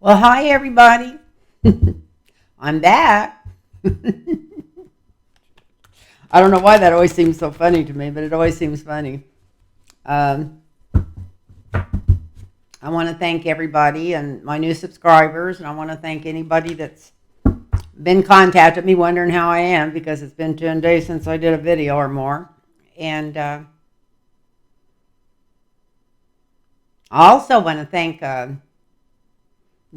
Well, hi, everybody. I'm back. I don't know why that always seems so funny to me, but it always seems funny. Um, I want to thank everybody and my new subscribers, and I want to thank anybody that's been contacting me wondering how I am because it's been 10 days since I did a video or more. And I also want to thank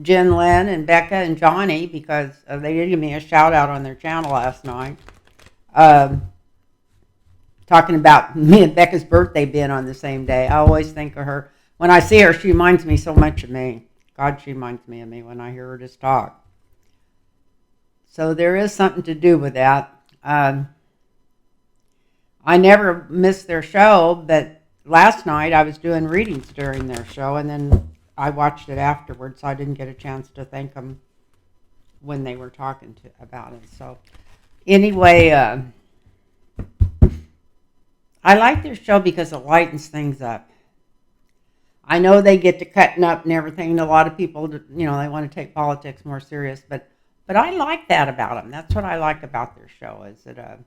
Jen Lynn and Becca and Johnny because they did give me a shout out on their channel last night. Talking about me and Becca's birthday being on the same day. I always think of her. When I see her, she reminds me so much of me. God, she reminds me of me when I hear her just talk. So there is something to do with that. I never missed their show, but last night I was doing readings during their show, and then I watched it afterwards, so I didn't get a chance to thank them when they were talking about it. So anyway, I like their show because it lightens things up. I know they get to cutting up and everything. A lot of people, they want to take politics more serious, but I like that about them. That's what I like about their show is that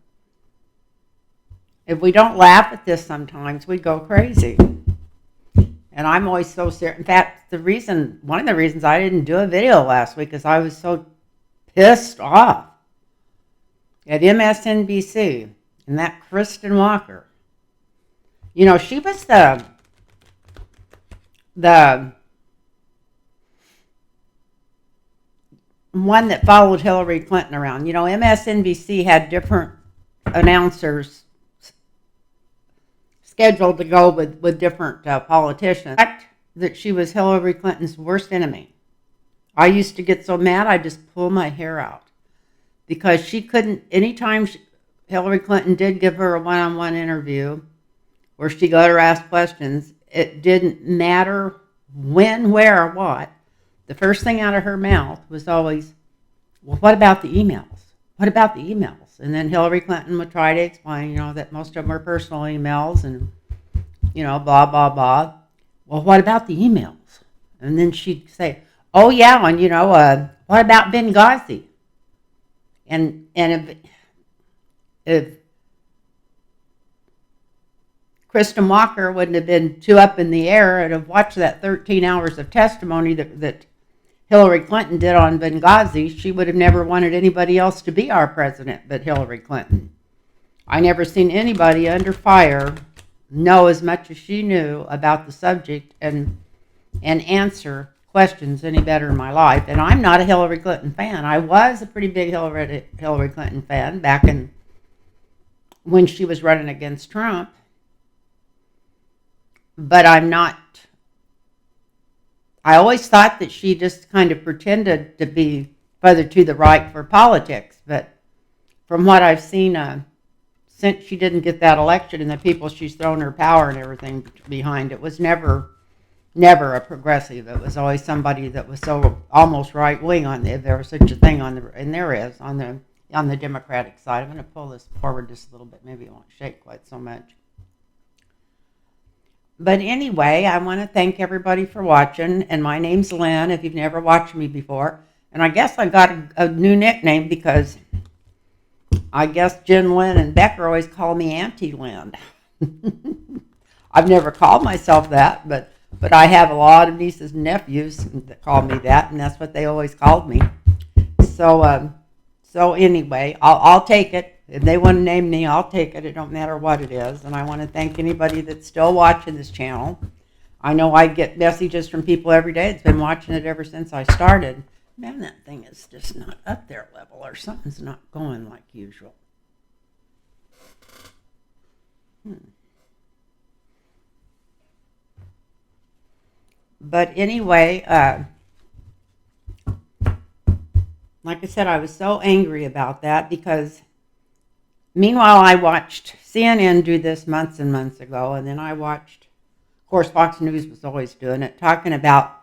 if we don't laugh at this sometimes, we go crazy. And I'm always so serious. In fact, one of the reasons I didn't do a video last week is I was so pissed off at MSNBC and that Kristen Walker. She was the one that followed Hillary Clinton around. MSNBC had different announcers scheduled to go with different politicians. The fact that she was Hillary Clinton's worst enemy. I used to get so mad I just pull my hair out because she couldn't, anytime Hillary Clinton did give her a one-on-one interview where she let her ask questions, it didn't matter when, where, or what. The first thing out of her mouth was always, well, what about the emails? What about the emails? And then Hillary Clinton would try to explain, that most of them are personal emails and, blah, blah, blah. Well, what about the emails? And then she'd say, oh, yeah, and, what about Benghazi? And if Kristen Walker wouldn't have been too up in the air and have watched that 13 hours of testimony that Hillary Clinton did on Benghazi, she would have never wanted anybody else to be our president but Hillary Clinton. I never seen anybody under fire know as much as she knew about the subject and answer questions any better in my life. And I'm not a Hillary Clinton fan. I was a pretty big Hillary Clinton fan back when she was running against Trump. But I'm not. I always thought that she just kind of pretended to be further to the right for politics. But from what I've seen, since she didn't get that election and the people she's thrown her power and everything behind, it was never a progressive. It was always somebody that was so almost right wing if there was such a thing and there is on the Democratic side. I'm going to pull this forward just a little bit. Maybe it won't shake quite so much. But anyway, I want to thank everybody for watching, and my name's Lynn, if you've never watched me before. And I guess I got a new nickname because I guess Jen Lynn and Becker always call me Auntie Lynn. I've never called myself that, but I have a lot of nieces and nephews that call me that, and that's what they always called me. So anyway, I'll take it. If they want to name me, I'll take it. It don't matter what it is. And I want to thank anybody that's still watching this channel. I know I get messages from people every day that's been watching it ever since I started. Man, that thing is just not up their level or something's not going like usual. But anyway, like I said, I was so angry about that because meanwhile, I watched CNN do this months and months ago, and then I watched, of course, Fox News was always doing it, talking about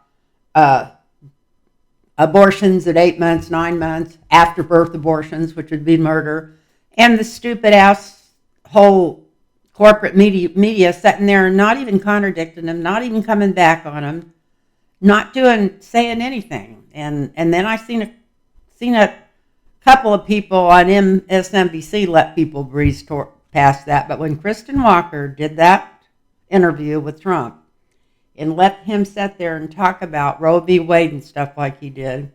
abortions at 8 months, 9 months, after-birth abortions, which would be murder, and the stupid-ass whole corporate media sitting there and not even contradicting them, not even coming back on them, not saying anything. And then I seen a couple of people on MSNBC let people breeze past that. But when Kristen Walker did that interview with Trump and let him sit there and talk about Roe v. Wade and stuff like he did,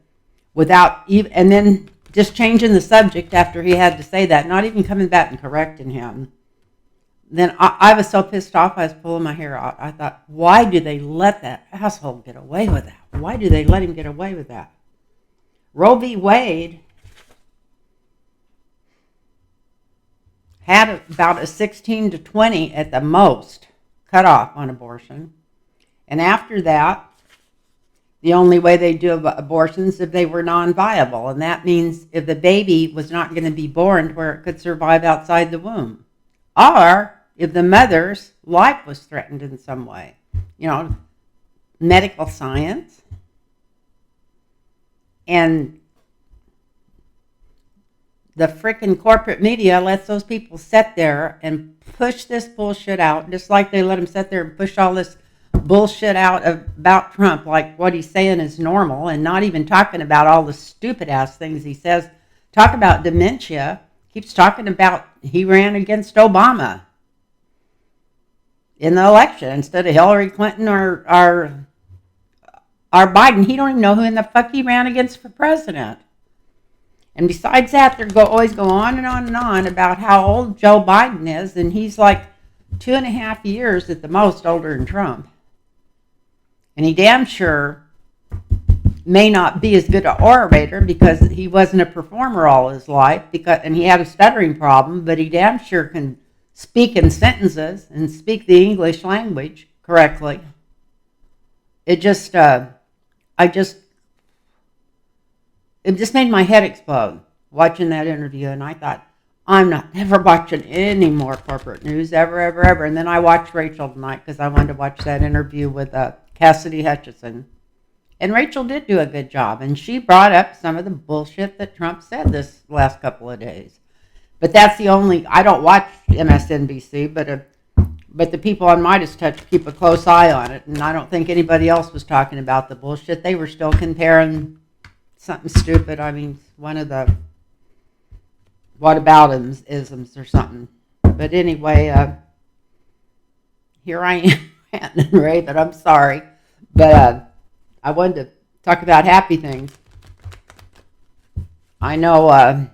without even, and then just changing the subject after he had to say that, not even coming back and correcting him, then I was so pissed off I was pulling my hair out. I thought, why do they let that asshole get away with that? Why do they let him get away with that? Roe v. Wade had about a 16 to 20 at the most cutoff on abortion. And after that, the only way they do abortions if they were non-viable. And that means if the baby was not going to be born where it could survive outside the womb. Or if the mother's life was threatened in some way. You know, medical science. And the frickin' corporate media lets those people sit there and push this bullshit out, just like they let them sit there and push all this bullshit out about Trump, like what he's saying is normal, and not even talking about all the stupid ass things he says. Talk about dementia. Keeps talking about he ran against Obama in the election instead of Hillary Clinton or Biden. He don't even know who in the fuck he ran against for president. And besides that, they always go on and on and on about how old Joe Biden is, and he's like 2.5 years at the most older than Trump. And he damn sure may not be as good an orator because he wasn't a performer all his life, and he had a stuttering problem, but he damn sure can speak in sentences and speak the English language correctly. It just made my head explode watching that interview, and I thought, I'm not ever watching any more corporate news, ever, ever, ever. And then I watched Rachel tonight because I wanted to watch that interview with Cassidy Hutchinson. And Rachel did do a good job, and she brought up some of the bullshit that Trump said this last couple of days. But that's the only, I don't watch MSNBC, but the people on Midas Touch keep a close eye on it, and I don't think anybody else was talking about the bullshit. They were still comparing something stupid. I mean, one of the whataboutisms or something. But anyway, here I am ranting and raving. I'm sorry. But I wanted to talk about happy things. I know I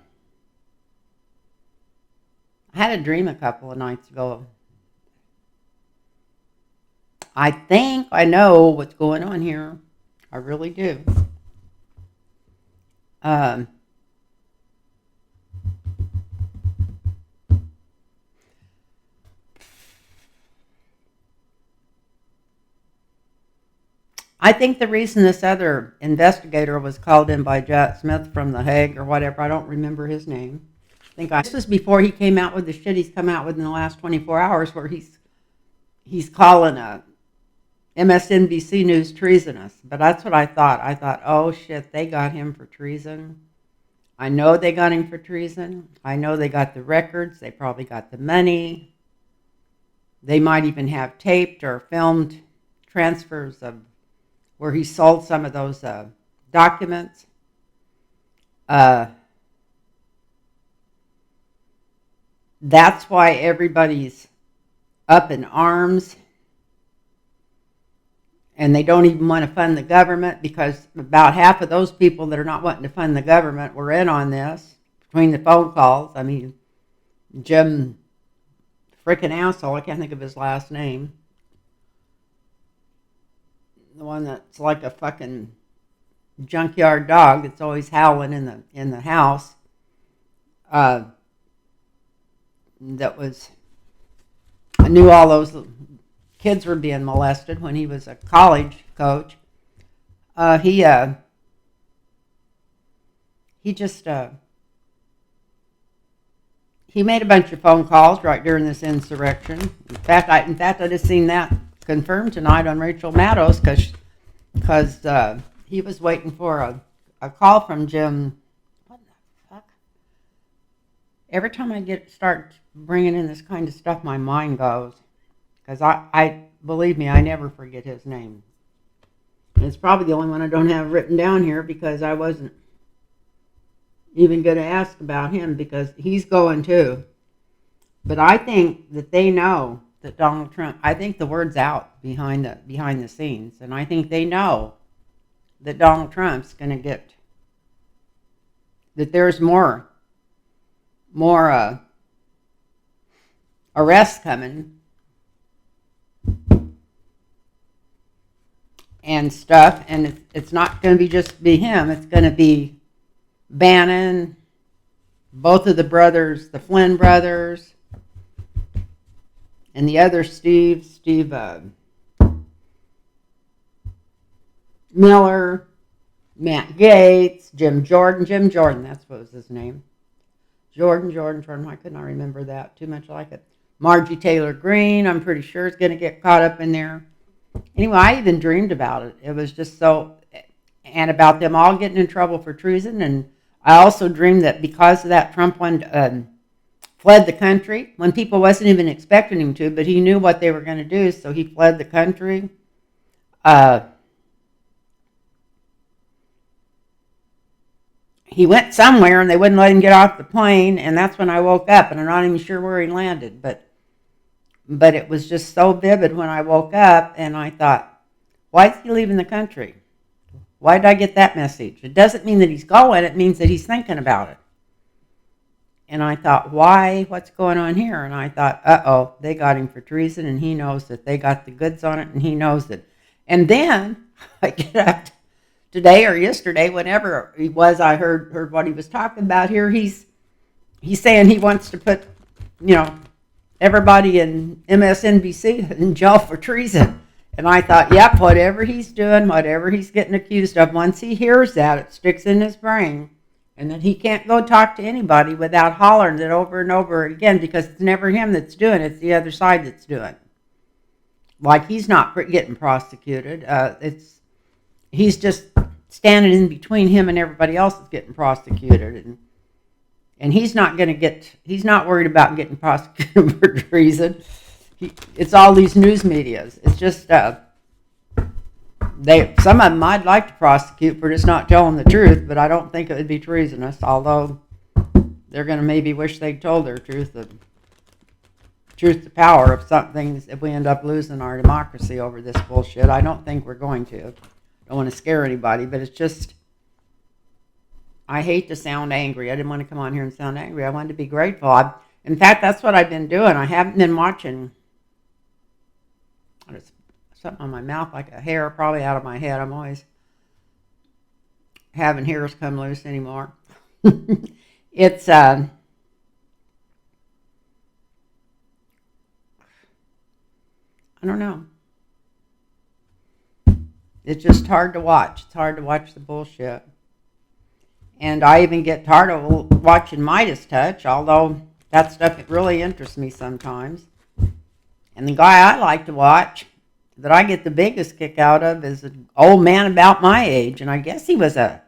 had a dream a couple of nights ago. I think I know what's going on here. I really do. I think the reason this other investigator was called in by Jack Smith from The Hague or whatever, I don't remember his name. This was before he came out with the shit he's come out with in the last 24 hours where he's calling MSNBC News treasonous. But that's what I thought. I thought, oh shit, they got him for treason. I know they got him for treason. I know they got the records. They probably got the money. They might even have taped or filmed transfers of where he sold some of those documents. That's why everybody's up in arms. And they don't even want to fund the government because about half of those people that are not wanting to fund the government were in on this between the phone calls. I mean, Jim frickin' asshole, I can't think of his last name. The one that's like a fucking junkyard dog that's always howling in the house. I knew all those kids were being molested when he was a college coach. He made a bunch of phone calls right during this insurrection. In fact, I just seen that confirmed tonight on Rachel Maddows because he was waiting for a call from Jim. What the fuck? Every time I start bringing in this kind of stuff, my mind goes. Because I believe me, I never forget his name. It's probably the only one I don't have written down here because I wasn't even going to ask about him because he's going too. But I think that they know that Donald Trump, I think the word's out behind the scenes, and I think they know that Donald Trump's going to get, that there's more arrests coming and stuff, and it's not going to be just be him. It's going to be Bannon, both of the brothers, the Flynn brothers, and the other Steve Miller, Matt Gaetz, Jim Jordan, that's what was his name. Jordan, why couldn't I remember that? Too much like it. Margie Taylor Greene, I'm pretty sure is going to get caught up in there. Anyway, I even dreamed about it. It was just so, and about them all getting in trouble for treason. And I also dreamed that because of that, Trump fled the country when people wasn't even expecting him to, but he knew what they were going to do, so he fled the country. He went somewhere and they wouldn't let him get off the plane, and that's when I woke up, and I'm not even sure where he landed, but it was just so vivid when I woke up, and I thought, why is he leaving the country? Why did I get that message? It doesn't mean that he's going, it means that he's thinking about it. And I thought, why? What's going on here? And I thought, uh-oh, they got him for treason, and he knows that they got the goods on it, and he knows it. And then I get up today or yesterday, whenever he was, I heard what he was talking about here. He's saying he wants to put, everybody in MSNBC in jail for treason. And I thought, yep, whatever he's doing, whatever he's getting accused of, once he hears that, it sticks in his brain. And then he can't go talk to anybody without hollering it over and over again, because it's never him that's doing it, it's the other side that's doing it. Like, he's not getting prosecuted. He's just standing in between him and everybody else that's getting prosecuted. And he's not worried about getting prosecuted for treason. It's all these news medias. It's just, some of them I'd like to prosecute for just not telling the truth, but I don't think it would be treasonous, although they're going to maybe wish they'd told their truth to power of something if we end up losing our democracy over this bullshit. I don't think we're going to. Don't want to scare anybody, but it's just, I hate to sound angry. I didn't want to come on here and sound angry. I wanted to be grateful. In fact, that's what I've been doing. I haven't been watching. There's something on my mouth, like a hair, probably out of my head. I'm always having hairs come loose anymore. It's I don't know. It's just hard to watch. It's hard to watch the bullshit. And I even get tired of watching Midas Touch, although that stuff, it really interests me sometimes. And the guy I like to watch, that I get the biggest kick out of, is an old man about my age. And I guess he was a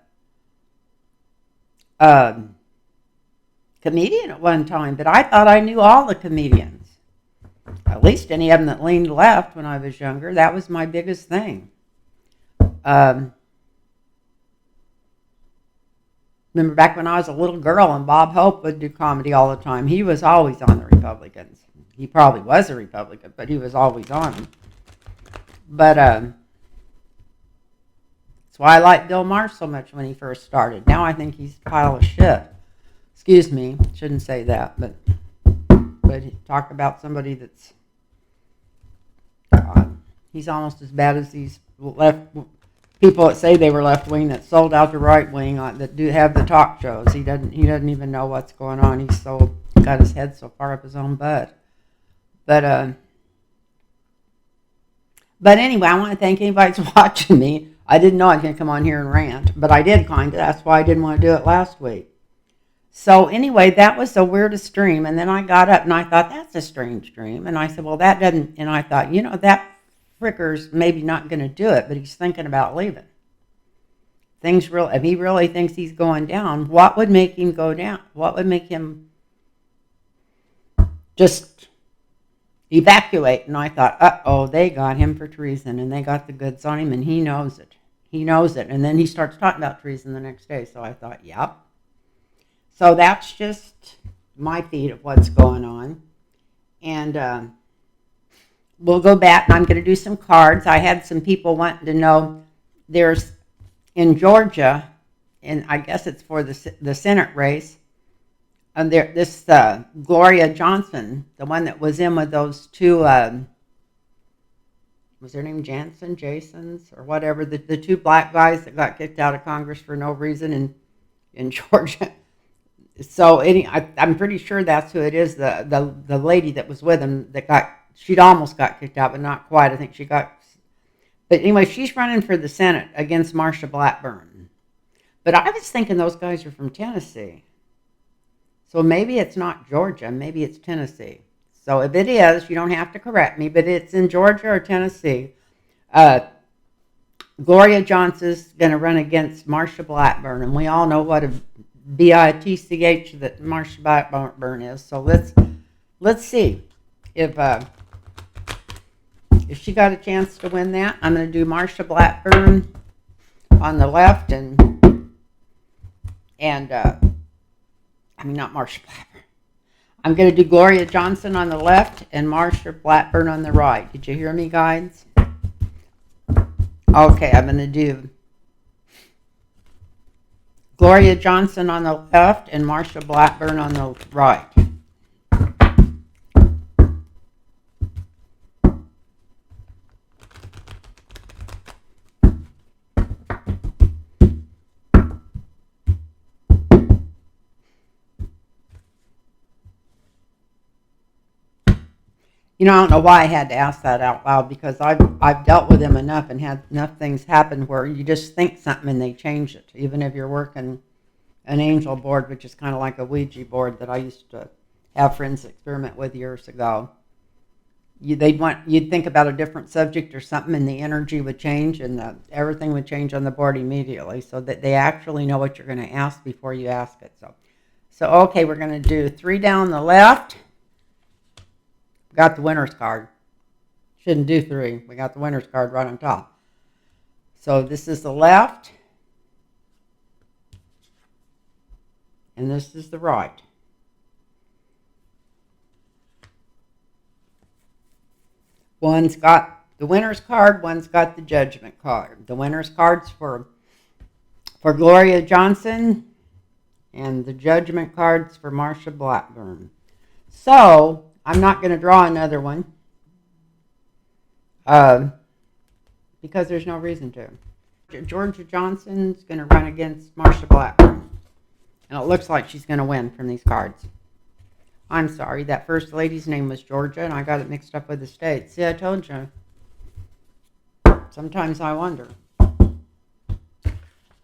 comedian at one time, but I thought I knew all the comedians. At least any of them that leaned left when I was younger. That was my biggest thing. Remember back when I was a little girl and Bob Hope would do comedy all the time. He was always on the Republicans. He probably was a Republican, but he was always on them. But that's why I liked Bill Maher so much when he first started. Now I think he's a pile of shit. Excuse me, shouldn't say that, but talk about somebody that's, he's almost as bad as these left people that say they were left wing that sold out the right wing that do have the talk shows. He doesn't even know what's going on. He's got his head so far up his own butt. But anyway, I want to thank anybody that's watching me. I didn't know I was going to come on here and rant, but I did kind of. That's why I didn't want to do it last week. So anyway, that was the weirdest dream. And then I got up and I thought, that's a strange dream. And I said, well, that doesn't, and I thought, that fricker's maybe not going to do it, but he's thinking about leaving. If he really thinks he's going down, what would make him go down? What would make him just evacuate. And I thought, uh-oh, they got him for treason, and they got the goods on him, and he knows it. He knows it. And then he starts talking about treason the next day. So I thought, yep. So that's just my feed of what's going on. And we'll go back, and I'm going to do some cards. I had some people wanting to know, there's in Georgia, and I guess it's for the Senate race, and this Gloria Johnson, the one that was in with those two, was their name Jasons, or whatever, the two black guys that got kicked out of Congress for no reason in Georgia. So I'm pretty sure that's who it is. The lady that was with him she'd almost got kicked out, but not quite. I think she got. But anyway, she's running for the Senate against Marsha Blackburn. But I was thinking those guys are from Tennessee. So maybe it's not Georgia. Maybe it's Tennessee. So if it is, you don't have to correct me, but it's in Georgia or Tennessee. Gloria Johnson's going to run against Marsha Blackburn, and we all know what a bitch that Marsha Blackburn is. So let's see if she got a chance to win that. I'm going to do Marsha Blackburn on the left, not Marsha Blackburn. I'm going to do Gloria Johnson on the left and Marsha Blackburn on the right. Did you hear me, guys? Okay, I'm going to do Gloria Johnson on the left and Marsha Blackburn on the right. I don't know why I had to ask that out loud, because I've dealt with them enough and had enough things happen where you just think something and they change it. Even if you're working an angel board, which is kind of like a Ouija board that I used to have friends experiment with years ago. You'd think about a different subject or something, and the energy would change, and everything would change on the board immediately, so that they actually know what you're going to ask before you ask it. So okay, we're going to do 3 down the left. Got the winner's card. Shouldn't do 3. We got the winner's card right on top. So this is the left. And this is the right. One's got the winner's card, one's got the judgment card. The winner's card's for Gloria Johnson, and the judgment card's for Marsha Blackburn. So I'm not going to draw another one because there's no reason to. Georgia Johnson's going to run against Marsha Blackburn, and it looks like she's going to win from these cards. I'm sorry, that first lady's name was Georgia, and I got it mixed up with the state. See, I told you. Sometimes I wonder.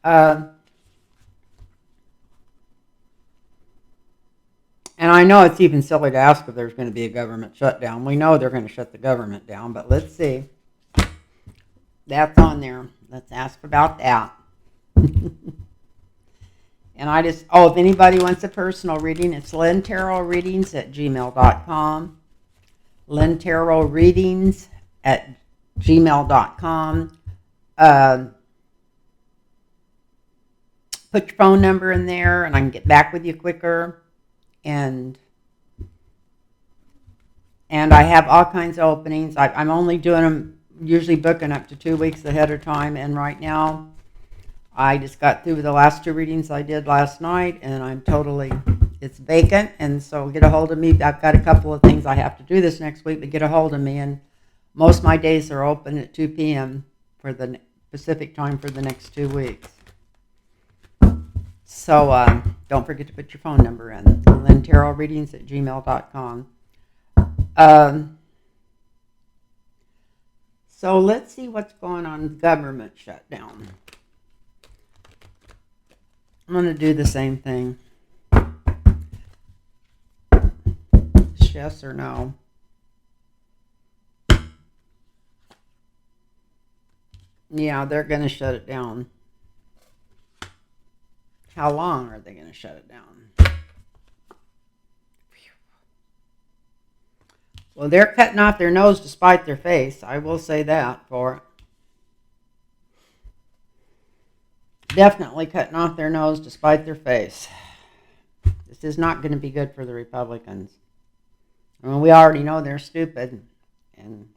And I know it's even silly to ask if there's going to be a government shutdown. We know they're going to shut the government down, but let's see. That's on there. Let's ask about that. And if anybody wants a personal reading, it's lintarotreadings@gmail.com. lintarotreadings@gmail.com. Put your phone number in there, and I can get back with you quicker. And I have all kinds of openings. I'm only doing them, usually booking up to 2 weeks ahead of time. And right now, I just got through with the last 2 readings I did last night, and it's vacant. And so get a hold of me. I've got a couple of things I have to do this next week, but get a hold of me. And most of my days are open at 2 p.m. for the Pacific time for the next 2 weeks. So don't forget to put your phone number in. lintarotreadings@gmail.com. So let's see what's going on with government shutdown. I'm going to do the same thing. Yes or no? Yeah, they're going to shut it down. How long are they going to shut it down? Well, they're cutting off their nose to spite their face. I will say that for it. Definitely cutting off their nose to spite their face. This is not going to be good for the Republicans. I mean, we already know they're stupid and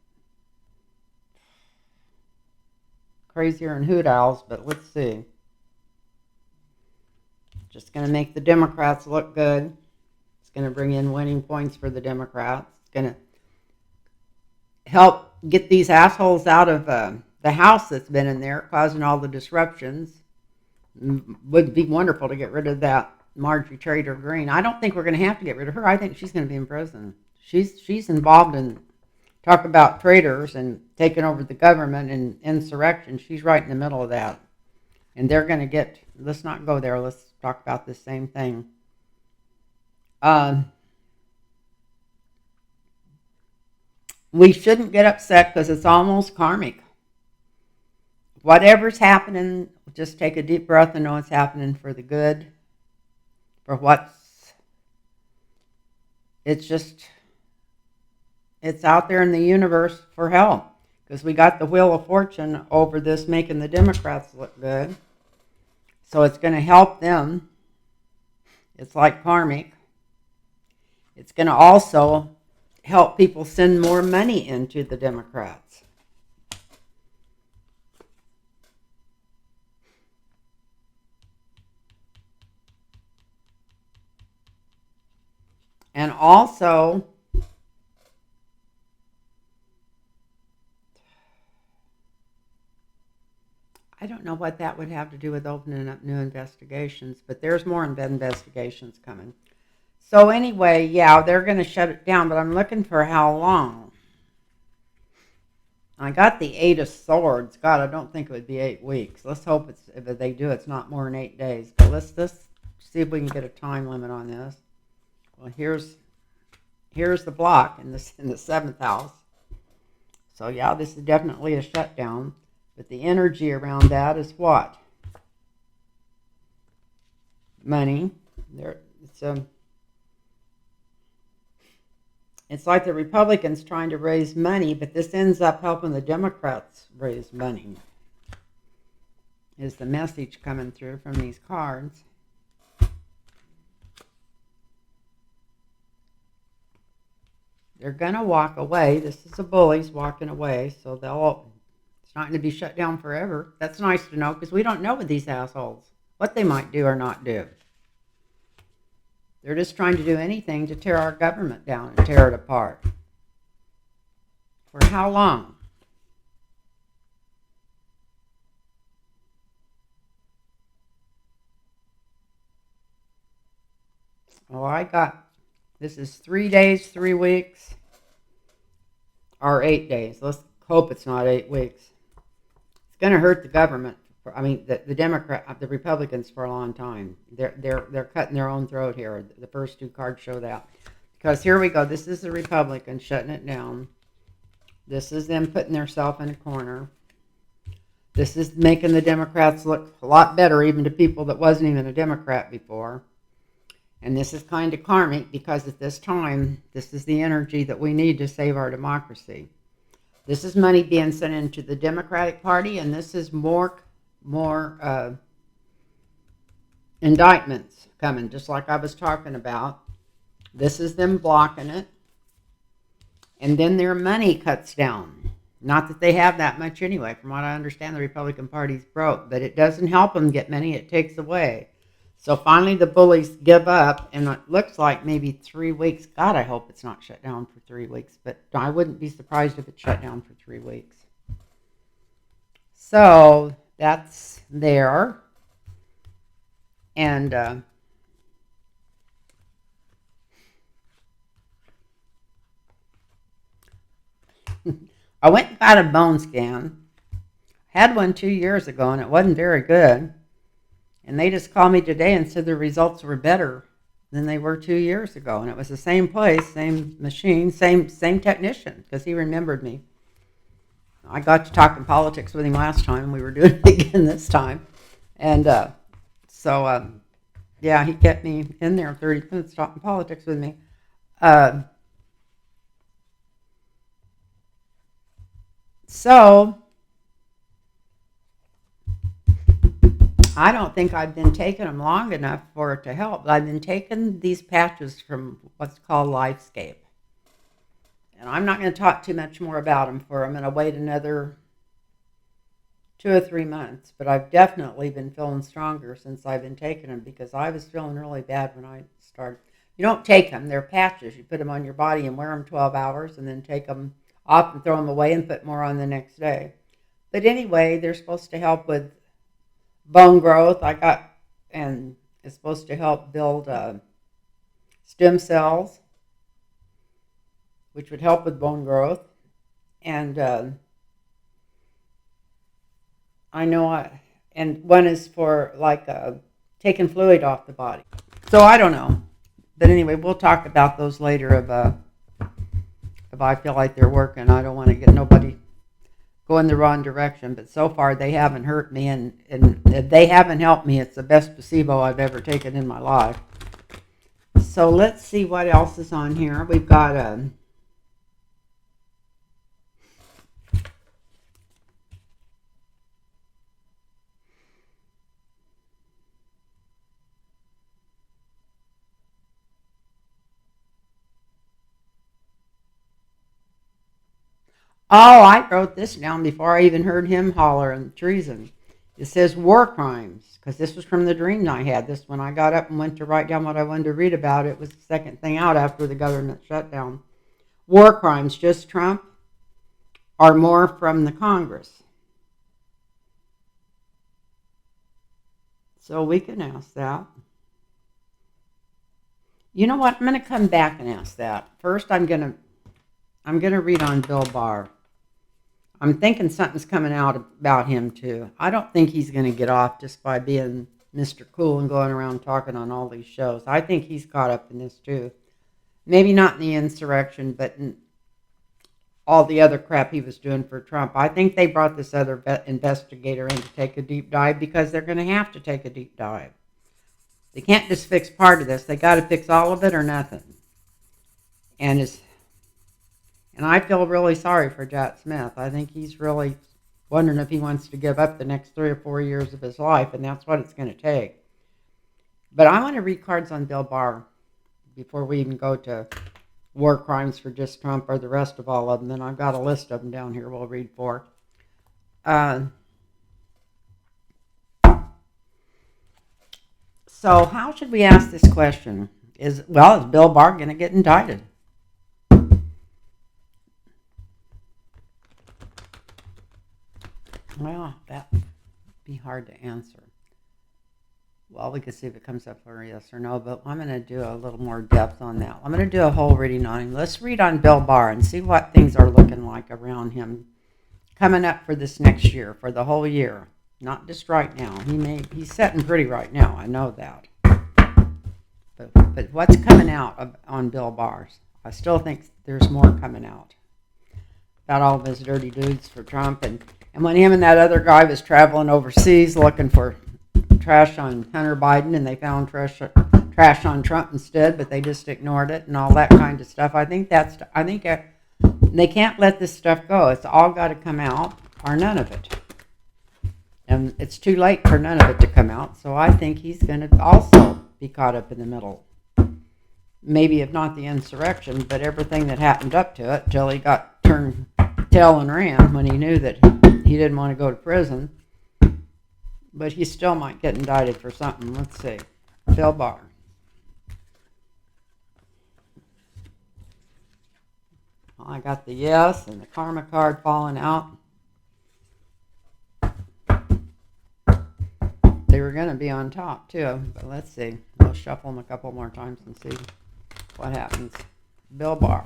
crazier than hoot owls, but let's see. Just going to make the Democrats look good. It's going to bring in winning points for the Democrats. It's going to help get these assholes out of the House that's been in there causing all the disruptions. Would be wonderful to get rid of that Marjorie Taylor Greene. I don't think we're going to have to get rid of her. I think she's going to be in prison. She's involved in talk about traitors and taking over the government and insurrection. She's right in the middle of that. And they're going to get, let's not go there. Let's talk about the same thing. We shouldn't get upset because it's almost karmic. Whatever's happening, just take a deep breath and know it's happening for the good. For it's out there in the universe for help. Because we got the Wheel of Fortune over this making the Democrats look good. So it's going to help them. It's like karmic. It's going to also help people send more money into the Democrats. And also, I don't know what that would have to do with opening up new investigations, but there's more investigations coming. So anyway, yeah, they're going to shut it down, but I'm looking for how long. I got the 8 of Swords. God, I don't think it would be 8 weeks. Let's hope if they do, it's not more than 8 days. But let's see if we can get a time limit on this. Well, here's the block in the 7th house. So yeah, this is definitely a shutdown. But the energy around that is what? Money. It's like the Republicans trying to raise money, but this ends up helping the Democrats raise money. Is the message coming through from these cards. They're going to walk away. This is a bully's walking away, so it's not going to be shut down forever. That's nice to know because we don't know with these assholes what they might do or not do. They're just trying to do anything to tear our government down and tear it apart. For how long? Oh, this is 3 days, 3 weeks, or 8 days. Let's hope it's not 8 weeks. It's going to hurt the government. The Republicans for a long time. They're cutting their own throat here. The first 2 cards show that. Because here we go. This is the Republicans shutting it down. This is them putting themselves in a corner. This is making the Democrats look a lot better, even to people that wasn't even a Democrat before. And this is kind of karmic because at this time, this is the energy that we need to save our democracy. This is money being sent into the Democratic Party, and this is more indictments coming, just like I was talking about. This is them blocking it. And then their money cuts down. Not that they have that much anyway. From what I understand, the Republican Party's broke, but it doesn't help them get money. It takes away. So finally the bullies give up, and it looks like maybe 3 weeks. God, I hope it's not shut down for 3 weeks, but I wouldn't be surprised if it's shut down for 3 weeks. So that's there. And I went and got a bone scan. Had one 2 years ago, and it wasn't very good. And they just called me today and said the results were better than they were 2 years ago. And it was the same place, same machine, same technician, because he remembered me. I got to talking politics with him last time. We were doing it again this time. And yeah, he kept me in there 30 minutes talking politics with me. So I don't think I've been taking them long enough for it to help. But I've been taking these patches from what's called Lifescape. And I'm not going to talk too much more about them for I'm going to wait another 2 or 3 months. But I've definitely been feeling stronger since I've been taking them because I was feeling really bad when I started. You don't take them. They're patches. You put them on your body and wear them 12 hours and then take them off and throw them away and put more on the next day. But anyway, they're supposed to help with bone growth. And it's supposed to help build stem cells, which would help with bone growth. And and one is for like taking fluid off the body. So I don't know. But anyway, we'll talk about those later if I feel like they're working. I don't want to get nobody going the wrong direction, but so far they haven't hurt me, and if they haven't helped me, it's the best placebo I've ever taken in my life. So let's see what else is on here. We've got I wrote this down before I even heard him holler and treason. It says war crimes, because this was from the dream I had. This when I got up and went to write down what I wanted to read about. It was the second thing out after the government shutdown. War crimes, just Trump, or more from the Congress? So we can ask that. You know what? I'm going to come back and ask that. First, I'm going to read on Bill Barr. I'm thinking something's coming out about him too. I don't think he's going to get off just by being Mr. Cool and going around talking on all these shows. I think he's caught up in this too. Maybe not in the insurrection, but in all the other crap he was doing for Trump. I think they brought this other investigator in to take a deep dive because they're going to have to take a deep dive. They can't just fix part of this. They got to fix all of it or nothing. And I feel really sorry for Jack Smith. I think he's really wondering if he wants to give up the next 3 or 4 years of his life, and that's what it's going to take. But I want to read cards on Bill Barr before we even go to war crimes for just Trump or the rest of all of them. Then I've got a list of them down here we'll read for. So how should we ask this question? Is Bill Barr going to get indicted? Well, that would be hard to answer. Well, we could see if it comes up for yes or no, but I'm going to do a little more depth on that. I'm going to do a whole reading on him. Let's read on Bill Barr and see what things are looking like around him coming up for this next year, for the whole year. Not just right now. He's sitting pretty right now. I know that. But what's coming out on Bill Barr? I still think there's more coming out about all of his dirty dudes for Trump. And when him and that other guy was traveling overseas looking for trash on Hunter Biden, and they found trash on Trump instead, but they just ignored it and all that kind of stuff. I think they can't let this stuff go. It's all got to come out or none of it. And it's too late for none of it to come out. So I think he's going to also be caught up in the middle. Maybe if not the insurrection, but everything that happened up to it till he got turned tail and ran when he knew that he didn't want to go to prison. But he still might get indicted for something. Let's see. Bill Barr. Well, I got the yes and the karma card falling out. They were going to be on top too, but let's see. We'll shuffle them a couple more times and see what happens. Bill Barr.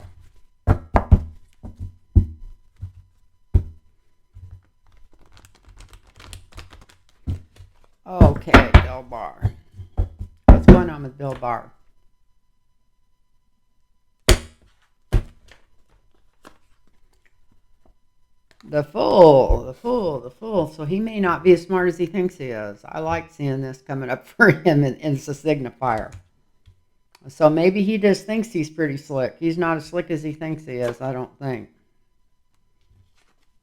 Okay, Bill Barr. What's going on with Bill Barr? The fool. So he may not be as smart as he thinks he is. I like seeing this coming up for him, and it's a signifier. So maybe he just thinks he's pretty slick. He's not as slick as he thinks he is, I don't think.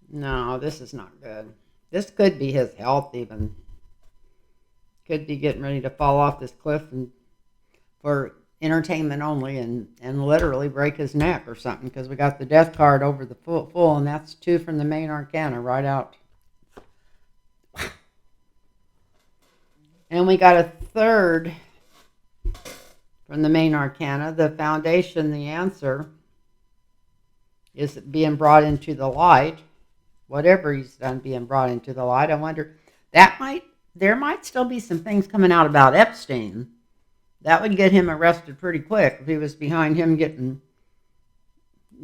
No, this is not good. This could be his health even. Could be getting ready to fall off this cliff and for entertainment only and literally break his neck or something because we got the death card over the full and that's two from the main arcana right out. And we got a third from the main arcana. The foundation, the answer, is being brought into the light. Whatever he's done being brought into the light. I wonder, there might still be some things coming out about Epstein. That would get him arrested pretty quick if he was behind him getting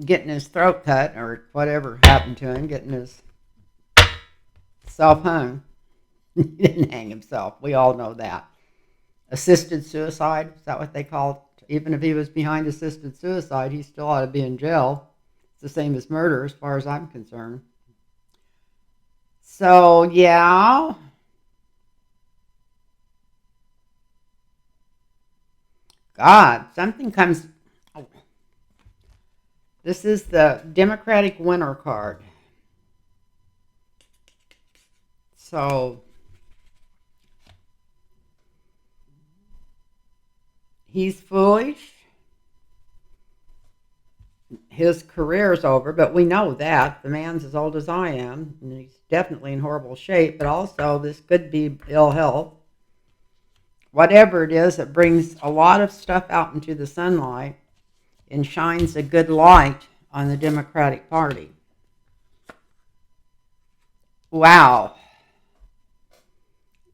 his throat cut or whatever happened to him, getting his self hung. He didn't hang himself. We all know that. Assisted suicide, is that what they call it? Even if he was behind assisted suicide, he still ought to be in jail. It's the same as murder as far as I'm concerned. So, yeah. God, something comes. Oh. This is the Democratic winner card. So, he's foolish. His career's over, but we know that. The man's as old as I am, and he's definitely in horrible shape, but also this could be ill health. Whatever it is, it brings a lot of stuff out into the sunlight and shines a good light on the Democratic Party. Wow.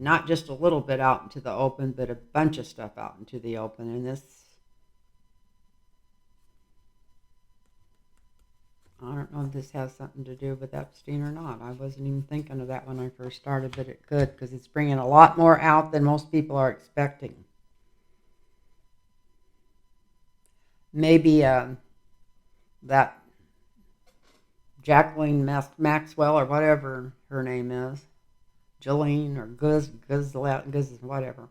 Not just a little bit out into the open, but a bunch of stuff out into the open. And this, I don't know if this has something to do with Epstein or not. I wasn't even thinking of that when I first started, but it could because it's bringing a lot more out than most people are expecting. Maybe that Jacqueline Maxwell or whatever her name is, Jolene or Guz, whatever.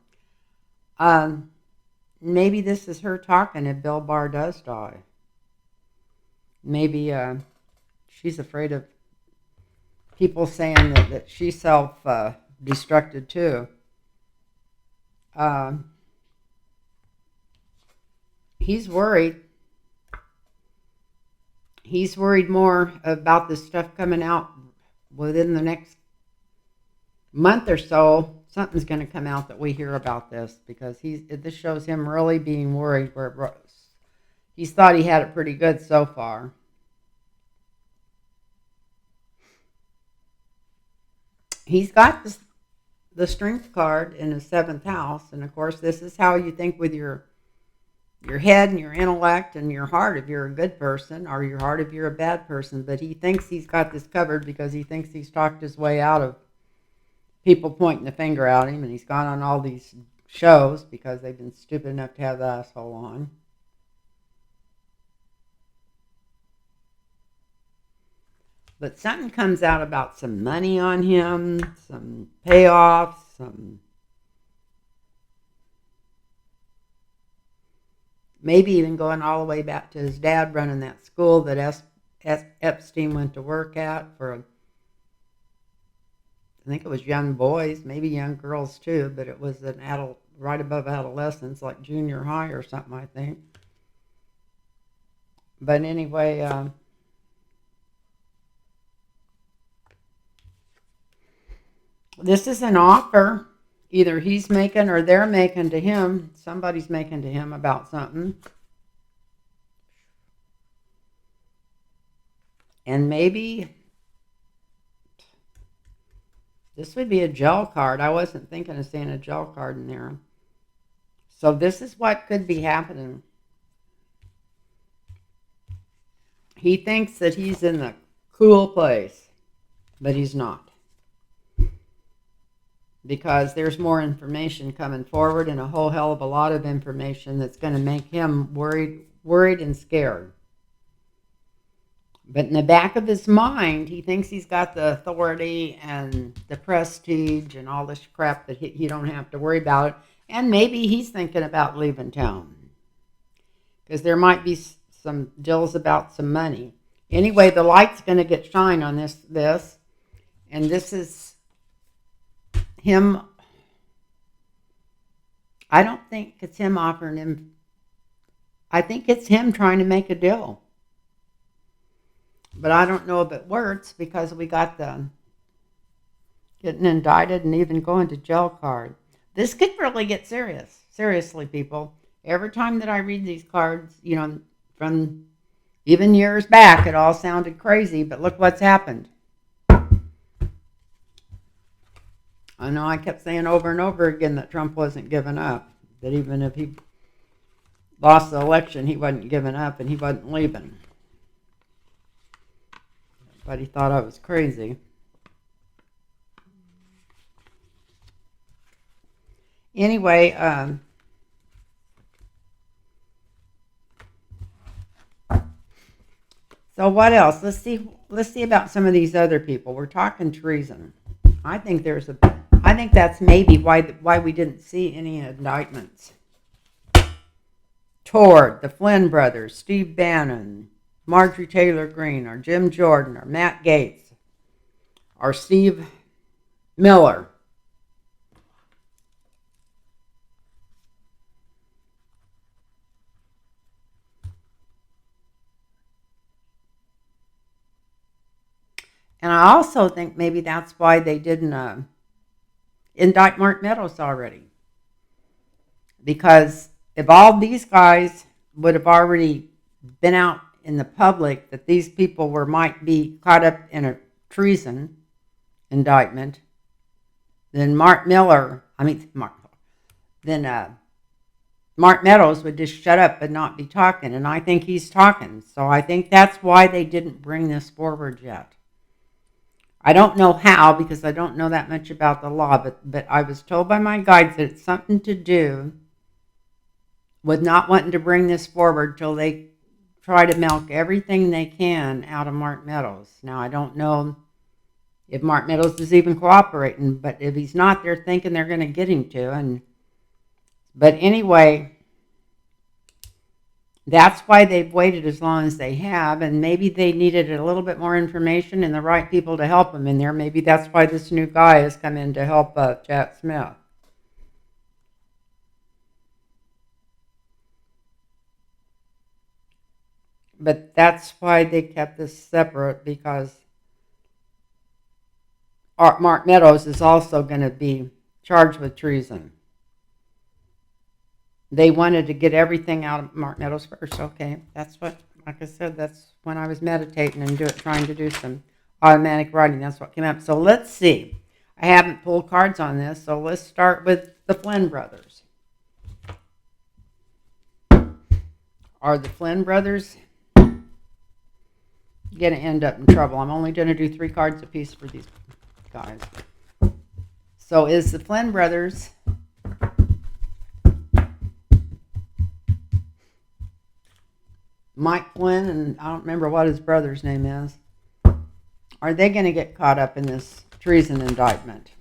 Maybe this is her talking if Bill Barr does die. Maybe she's afraid of people saying that she's self-destructed too. He's worried. He's worried more about this stuff coming out within the next month or so. Something's going to come out that we hear about this because this shows him really being worried where he's thought he had it pretty good so far. He's got the strength card in his seventh house, and of course, this is how you think with your head and your intellect and your heart if you're a good person, or your heart if you're a bad person. But he thinks he's got this covered because he thinks he's talked his way out of people pointing the finger at him, and he's gone on all these shows because they've been stupid enough to have the asshole on. But something comes out about some money on him, some payoffs, some maybe even going all the way back to his dad running that school that Epstein went to work at for, I think it was young boys, maybe young girls too, but it was an adult, right above adolescence, like junior high or something, I think. But anyway, this is an offer either he's making or they're making to him. Somebody's making to him about something. And maybe this would be a jail card. I wasn't thinking of seeing a jail card in there. So this is what could be happening. He thinks that he's in the cool place, but he's not. Because there's more information coming forward and a whole hell of a lot of information that's going to make him worried and scared. But in the back of his mind, he thinks he's got the authority and the prestige and all this crap that he don't have to worry about it. And maybe he's thinking about leaving town. Because there might be some deals about some money. Anyway, the light's going to get shine on this. And this is him. I don't think it's him offering him. I think it's him trying to make a deal. But I don't know if it works because we got the getting indicted and even going to jail card. This could really get serious. Seriously, people. Every time that I read these cards, from even years back, it all sounded crazy, but look what's happened. I know I kept saying over and over again that Trump wasn't giving up, that even if he lost the election, he wasn't giving up and he wasn't leaving. But he thought I was crazy. Anyway, so what else? Let's see about some of these other people. We're talking treason. I think that's maybe why we didn't see any indictments. Toward the Flynn brothers, Steve Bannon, Marjorie Taylor Greene, or Jim Jordan, or Matt Gaetz, or Steve Miller. And I also think maybe that's why they didn't indict Mark Meadows already. Because if all these guys would have already been out in the public that these people might be caught up in a treason indictment, then Mark Meadows would just shut up and not be talking. And I think he's talking. So I think that's why they didn't bring this forward yet. I don't know how because I don't know that much about the law, but I was told by my guides that it's something to do with not wanting to bring this forward till they try to milk everything they can out of Mark Meadows. Now, I don't know if Mark Meadows is even cooperating, but if he's not, they're thinking they're going to get him to. But anyway, that's why they've waited as long as they have, and maybe they needed a little bit more information and the right people to help them in there. Maybe that's why this new guy has come in to help Jack Smith. But that's why they kept this separate, because Mark Meadows is also going to be charged with treason. They wanted to get everything out of Mark Meadows first. Okay, that's what, like I said, that's when I was meditating and trying to do some automatic writing. That's what came up. So let's see. I haven't pulled cards on this, so let's start with the Flynn brothers. Are the Flynn brothers going to end up in trouble? I'm only going to do 3 cards apiece for these guys. So is the Flynn brothers Mike Flynn, and I don't remember what his brother's name is, are they going to get caught up in this treason indictment?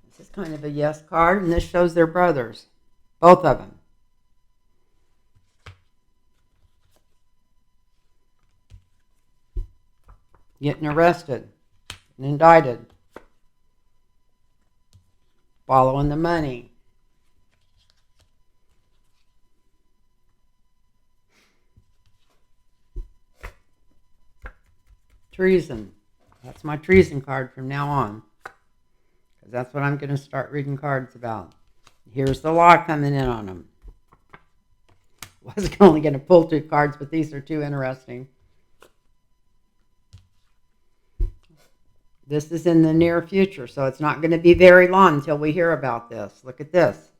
This is kind of a yes card, and this shows their brothers, both of them. Getting arrested and indicted, following the money. Treason. That's my treason card from now on, because that's what I'm going to start reading cards about. Here's the law coming in on them. Wasn't only going to pull 2 cards, but these are too interesting. This is in the near future, so it's not going to be very long until we hear about this. Look at this.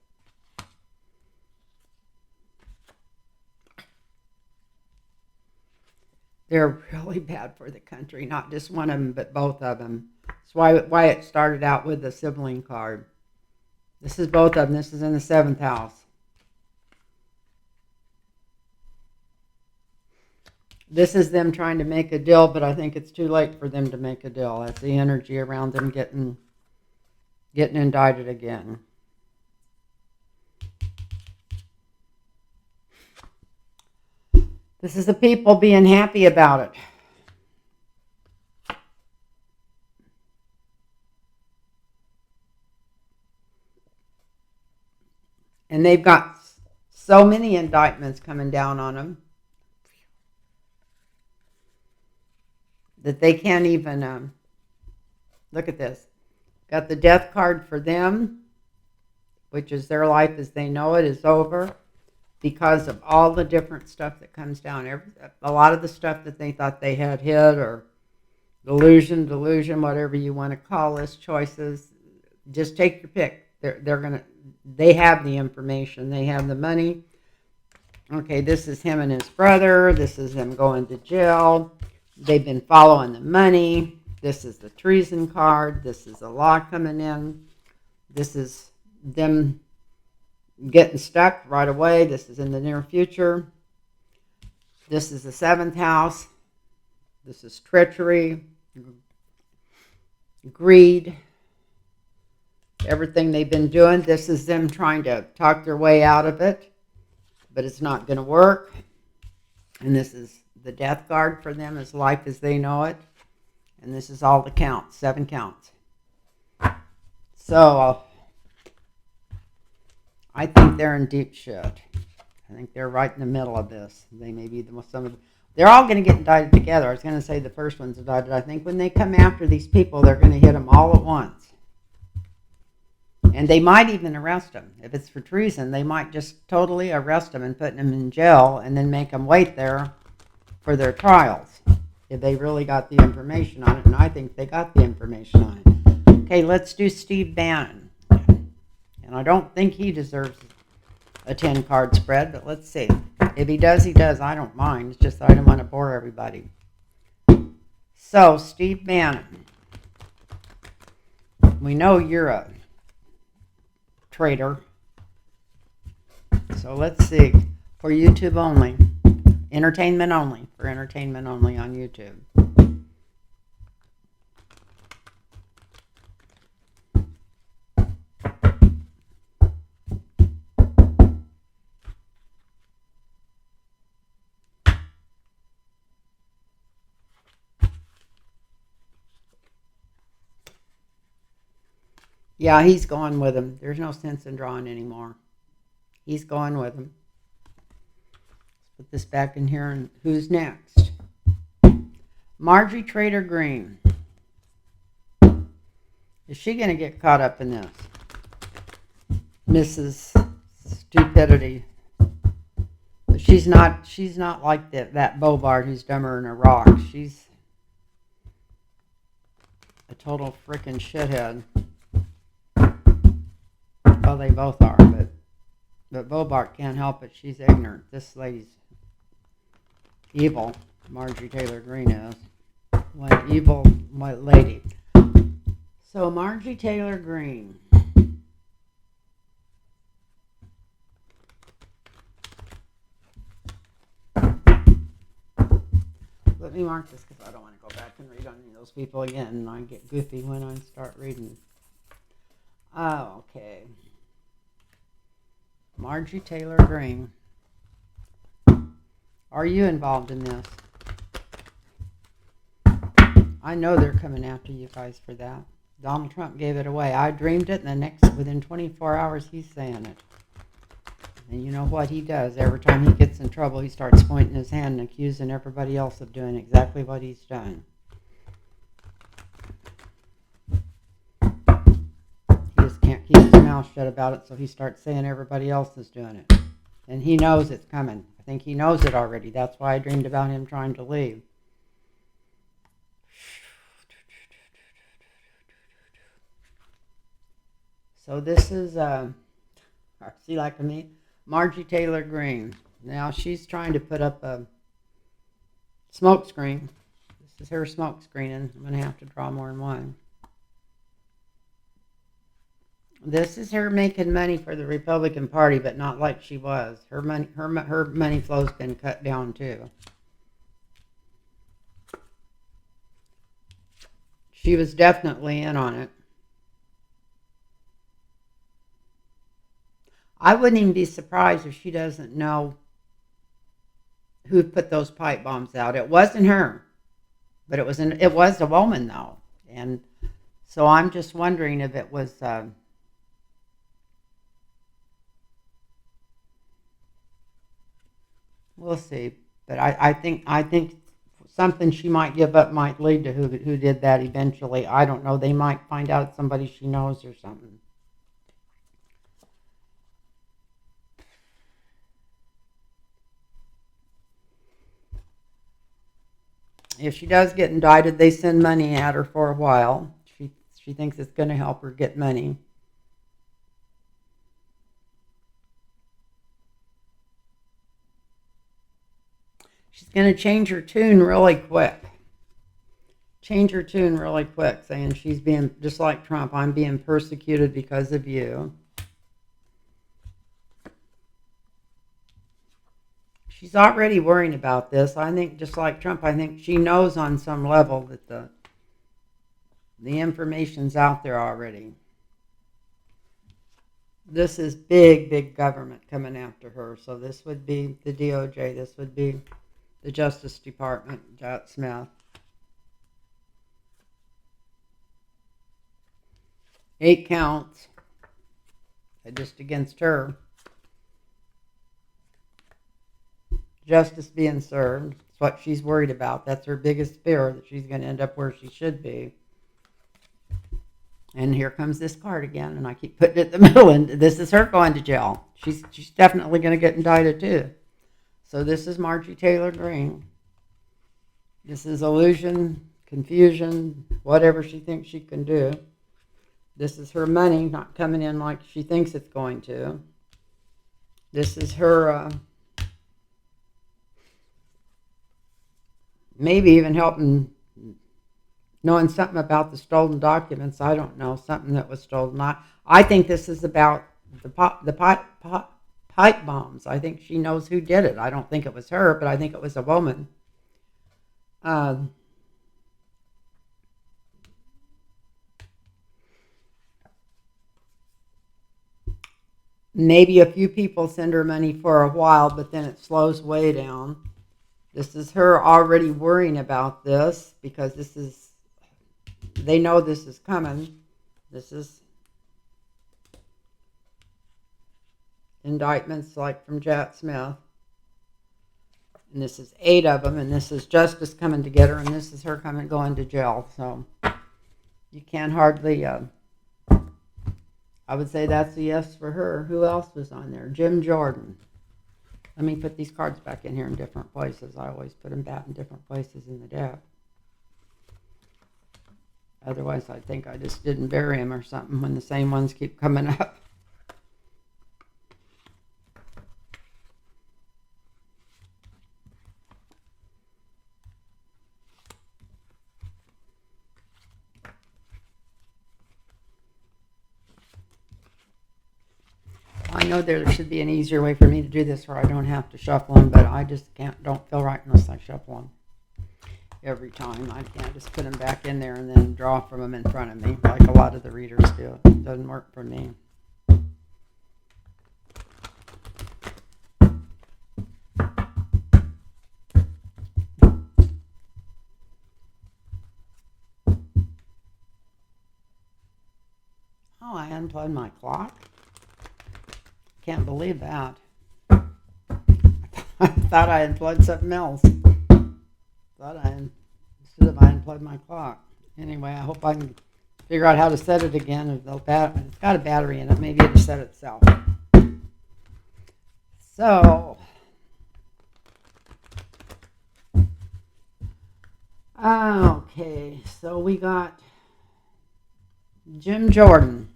They're really bad for the country, not just one of them, but both of them. That's why it started out with the sibling card. This is both of them. This is in the 7th house. This is them trying to make a deal, but I think it's too late for them to make a deal. That's the energy around them getting getting indicted again. This is the people being happy about it. And they've got so many indictments coming down on them that they can't even look at this. Got the death card for them, which is their life as they know it is over because of all the different stuff that comes down. A lot of the stuff that they thought they had hid, or delusion, whatever you want to call this, choices. Just take your pick. They have the information. They have the money. Okay, this is him and his brother. This is them going to jail. They've been following the money. This is the treason card. This is the law coming in. This is them getting stuck right away. This is in the near future. This is the seventh house. This is treachery, greed, everything they've been doing. This is them trying to talk their way out of it, but it's not going to work. And this is the death card for them, is life as they know it. And this is all the counts, 7 counts. So I think they're in deep shit. I think they're right in the middle of this. They may be they're all going to get indicted together. I was going to say the first one's indicted. I think when they come after these people, they're going to hit them all at once. And they might even arrest them. If it's for treason, they might just totally arrest them and put them in jail and then make them wait there for their trials, if they really got the information on it. And I think they got the information on it. Okay, let's do Steve Bannon. And I don't think he deserves a 10-card spread, but let's see. If he does, he does. I don't mind. It's just that I don't want to bore everybody. So, Steve Bannon. We know you're a traitor. So let's see. For YouTube only. Entertainment only. For entertainment only on YouTube. Yeah, he's going with him. There's no sense in drawing anymore. He's going with him. Let's put this back in here. And who's next? Marjorie Taylor Greene. Is she going to get caught up in this? Mrs. Stupidity. But she's not like that Bobart who's dumber than a rock. She's a total frickin' shithead. Well, they both are, but Bobart can't help it. She's ignorant. This lady's evil. Marjorie Taylor Greene is one evil white lady. So Marjorie Taylor Greene. Let me mark this because I don't want to go back and read on any of those people again, and I get goofy when I start reading. Oh, okay. Marjorie Taylor Greene. Are you involved in this? I know they're coming after you guys for that. Donald Trump gave it away. I dreamed it, and within 24 hours, he's saying it. And you know what he does? Every time he gets in trouble, he starts pointing his hand and accusing everybody else of doing exactly what he's done. Can't keep his mouth shut about it, so he starts saying everybody else is doing it. And he knows it's coming. I think he knows it already. That's why I dreamed about him trying to leave. So this is, see like me? Marjorie Taylor Greene. Now she's trying to put up a smoke screen. This is her smoke screen, and I'm going to have to draw more than one. This is her making money for the Republican Party, but not like she was. Her money flow's been cut down too. She was definitely in on it. I wouldn't even be surprised if she doesn't know who put those pipe bombs out. It wasn't her, but it was a woman though, and so I'm just wondering if it was. We'll see, but I think something she might give up might lead to who did that eventually. I don't know. They might find out it's somebody she knows or something. If she does get indicted, they send money at her for a while. She thinks it's going to help her get money. She's going to change her tune really quick. Change her tune really quick, saying she's being, just like Trump, I'm being persecuted because of you. She's already worrying about this. I think, just like Trump, I think she knows on some level that the information's out there already. This is big, big government coming after her. So this would be the DOJ. This would be the Justice Department, Jack Smith. 8 counts, just against her. Justice being served. That's what she's worried about. That's her biggest fear, that she's going to end up where she should be. And here comes this card again, and I keep putting it in the middle, and this is her going to jail. She's definitely going to get indicted too. So this is Marjorie Taylor Greene. This is illusion, confusion, whatever she thinks she can do. This is her money not coming in like she thinks it's going to. This is her maybe even helping, knowing something about the stolen documents. I don't know, something that was stolen. I think this is about the pipe bombs. I think she knows who did it. I don't think it was her, but I think it was a woman. Maybe a few people send her money for a while, but then it slows way down. This is her already worrying about this because they know this is coming. This is indictments like from Jack Smith. And this is 8 of them, and this is justice coming to get her, and this is her going to jail. So you can't hardly, I would say that's a yes for her. Who else was on there? Jim Jordan. Let me put these cards back in here in different places. I always put them back in different places in the deck. Otherwise, I think I just didn't bury them or something when the same ones keep coming up. I know there should be an easier way for me to do this where I don't have to shuffle them, but I just don't feel right unless I shuffle them every time. I can't just put them back in there and then draw from them in front of me like a lot of the readers do. It doesn't work for me. Oh, I unplugged my clock. Can't believe that. I thought I unplugged something else. Instead of I unplugged my clock. Anyway, I hope I can figure out how to set it again. It's got a battery in it. Maybe it'll set itself. So, okay. So we got Jim Jordan.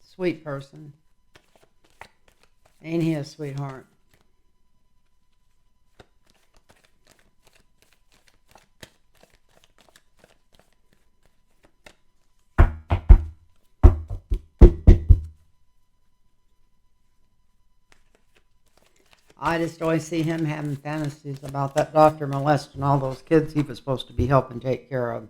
Sweet person. Ain't he a sweetheart? I just always see him having fantasies about that doctor molesting all those kids he was supposed to be helping take care of.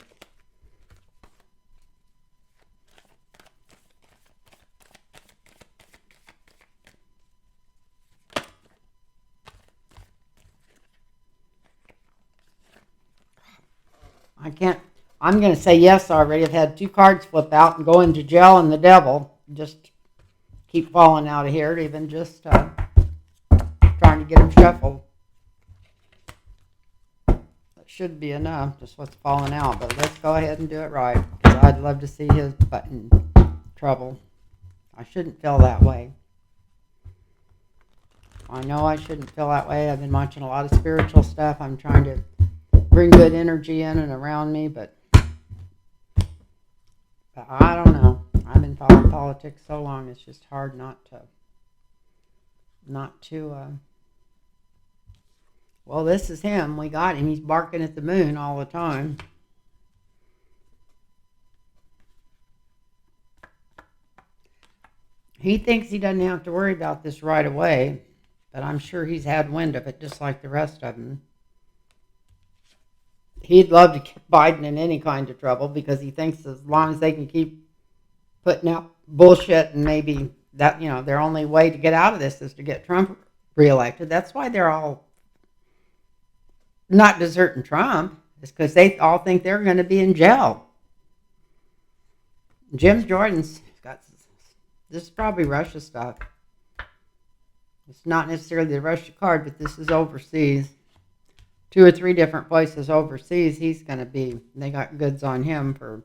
I can't. I'm going to say yes already. I've had 2 cards flip out and go into jail and the devil. Just keep falling out of here, even just trying to get them shuffled. That should be enough, just what's falling out. But let's go ahead and do it right, because I'd love to see his butt in trouble. I shouldn't feel that way. I know I shouldn't feel that way. I've been watching a lot of spiritual stuff. I'm trying to bring good energy in and around me, but I don't know. I've been following politics so long, it's just hard not to, well, this is him. We got him. He's barking at the moon all the time. He thinks he doesn't have to worry about this right away, but I'm sure he's had wind of it just like the rest of them. He'd love to get Biden in any kind of trouble because he thinks as long as they can keep putting out bullshit and maybe that, their only way to get out of this is to get Trump reelected. That's why they're all not deserting Trump. It's because they all think they're going to be in jail. Jim Jordan's got, this is probably Russia stuff. It's not necessarily the Russia card, but this is overseas. 2 or 3 different places overseas he's going to be. They got goods on him for